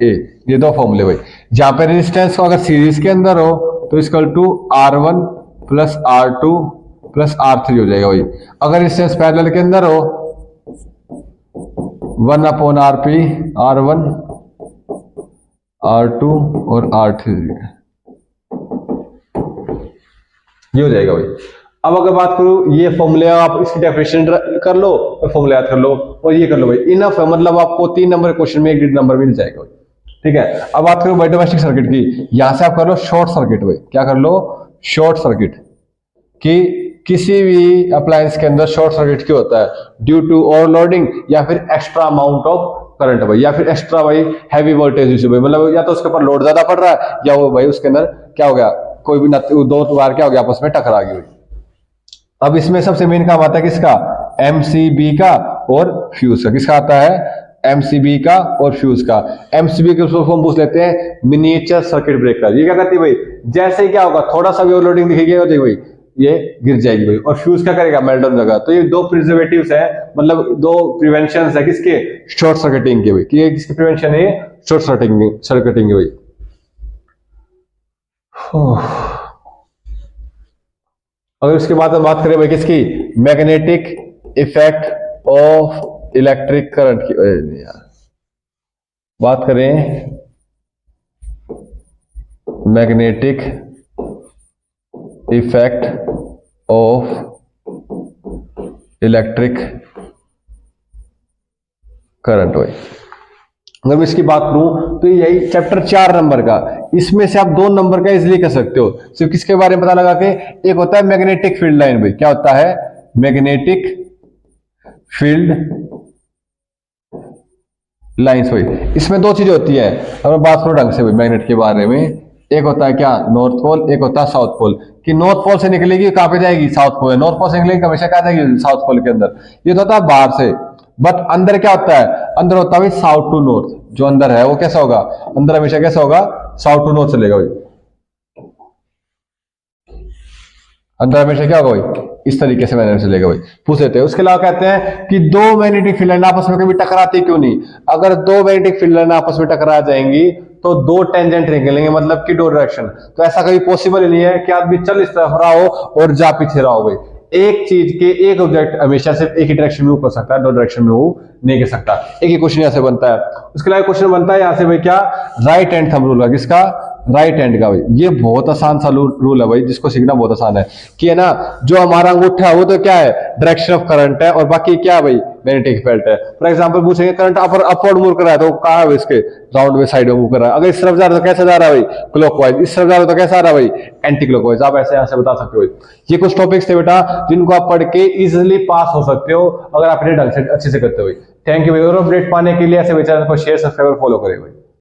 A. ये 2 फॉर्मूले भाई। जहां पे रेजिस्टेंस को अगर सीरीज के अंदर हो तो is equal to R1 plus R2 plus R3 हो जाएगा भाई। अगर रेजिस्टेंस पैरेलल के अंदर हो 1 अपॉन RP, R1, R2 और R3, ये हो जाएगा भाई। अब अगर बात करूं, ये फॉर्मूले आप इसकी डेफिनेशन कर लो और फॉर्मूले याद कर लो और ये कर लो भाई, इनफ है। मतलब आपको 3 नंबर क्वेश्चन में 1 नंबर मिल जाएगा भाई, ठीक है। अब बात करूं भाई डोमेस्टिक सर्किट की, यहां से आप कर लो शॉर्ट सर्किट भाई। क्या कर लो, शॉर्ट सर्किट। कि किसी भी अप्लायंस के अंदर शॉर्ट सर्किट क्यों होता है, ड्यू टू ओवरलोडिंग या फिर एक्स्ट्रा अमाउंट ऑफ करंट भाई, या फिर एक्स्ट्रा भाई हैवी वोल्टेज भाई, मतलब या तो उसके ऊपर लोड ज्यादा पड़ रहा है या वो भाई उसके अंदर क्या हो गया, कोई भी 2 बार क्या हो गया, आपस में टकरा गई। अब इसमें सबसे मेन काम आता है किसका, एमसीबी का और फ्यूज का। किसका आता है, एमसीबी का और फ्यूज का। एमसीबी के फॉर्म पूछ लेते हैं, मिनिएचर सर्किट ब्रेकर। ये क्या करती है भाई, जैसे ही क्या होगा, थोड़ा सा भी ओवरलोडिंग दिखेगी और भाई ये गिर जाएगी भाई। और फ्यूज क्या करेगा, मेल्ट डाउन जगह। तो ये 2 प्रिजर्वेटिव्स है, मतलब 2 प्रिवेंशन है किसके, शॉर्ट सर्किटिंग के भाई। कि किसकी प्रिवेंशन है, शॉर्ट सर्किटिंग भाई। अगर उसके बाद हम बात करें भाई किसकी, magnetic effect of electric current की, बात करें magnetic effect of electric current भाई। अगर मैं इसकी बात करूं तो यही चैप्टर 4 नंबर का, इसमें से आप 2 नंबर का इजिली कर सकते हो। सिर्फ किसके बारे में पता लगा के, एक होता है मैग्नेटिक फील्ड लाइन भाई, क्या होता है मैग्नेटिक फील्ड लाइंस भाई। इसमें 2 चीजें होती है, अगर मैं बात करूं ढंग से भाई मैग्नेट के बारे में, एक होता है क्या नॉर्थ पोल, एक होता है साउथ पोल। कि नॉर्थ पोल से निकलेगी कहां पे जाएगी, साउथ पोल। नॉर्थ पोल से निकलेगी हमेशा कहां जाएगी, साउथ पोल के अंदर। ये तो होता है बाहर से, बट अंदर क्या होता है, अंदर होता है भाई साउथ टू नॉर्थ। जो अंदर है वो कैसा होगा, अंदर हमेशा कैसा होगा, साउथ टू नॉर्थ चलेगा भाई। अंदर हमेशा क्या होगा भाई, इस तरीके से मैग्नेट चलेगा भाई। पूछ लेते हैं। उसके अलावा कहते हैं कि 2 मैग्नेटिक फील्ड लाइन आपस में कभी टकराती क्यों नहीं। अगर 2 मैग्नेटिक फील्ड लाइन आपस में टकरा जाएंगी तो 2 टेंजेंट निकलेंगे, मतलब कि 2 डायरेक्शन। तो ऐसा कभी पॉसिबल ही नहीं है कि आदमी चल इस तरफ रहा हो और जा पीछे रहा हो भाई। एक चीज के एक ऑब्जेक्ट हमेशा सिर्फ एक ही डायरेक्शन में मूव कर सकता है, 2 डायरेक्शन में मूव नहीं कर सकता। एक ही क्वेश्चन यहां से बनता है। उसके अलावा क्वेश्चन बनता है यहां से भाई क्या, राइट हैंड थंब रूल का। किसका, राइट हैंड का भाई। ये बहुत आसान सा रूल है भाई, जिसको सीखना बहुत आसान है। कि है ना, जो हमारा अंगूठा है वो तो क्या है, डायरेक्शन ऑफ करंट है, और बाकी क्या है भाई, मैग्नेटिक फील्ड है। फॉर एग्जांपल पूछेंगे करंट अपवर्ड मूव कर रहा है तो कहां है इसके, राउंड में साइड में मूव कर रहा है। अगर इस तरफ जा रहा है तो कैसे जा रहा है भाई, क्लॉकवाइज। इस तरफ जा रहा है तो कैसा आ रहा है भाई, एंटी क्लॉकवाइज। आप ऐसे ऐसे बता सकते हो भाई। ये कुछ टॉपिक्स थे बेटा जिनको आप पढ़ के इजिली पास हो सकते हो अगर आप इन्हें ढंग से अच्छे से करते हो। थैंक यू भाई। और अपडेट पाने के लिए ऐसे चैनल को शेयर, सब्सक्राइब और फॉलो करें भाई।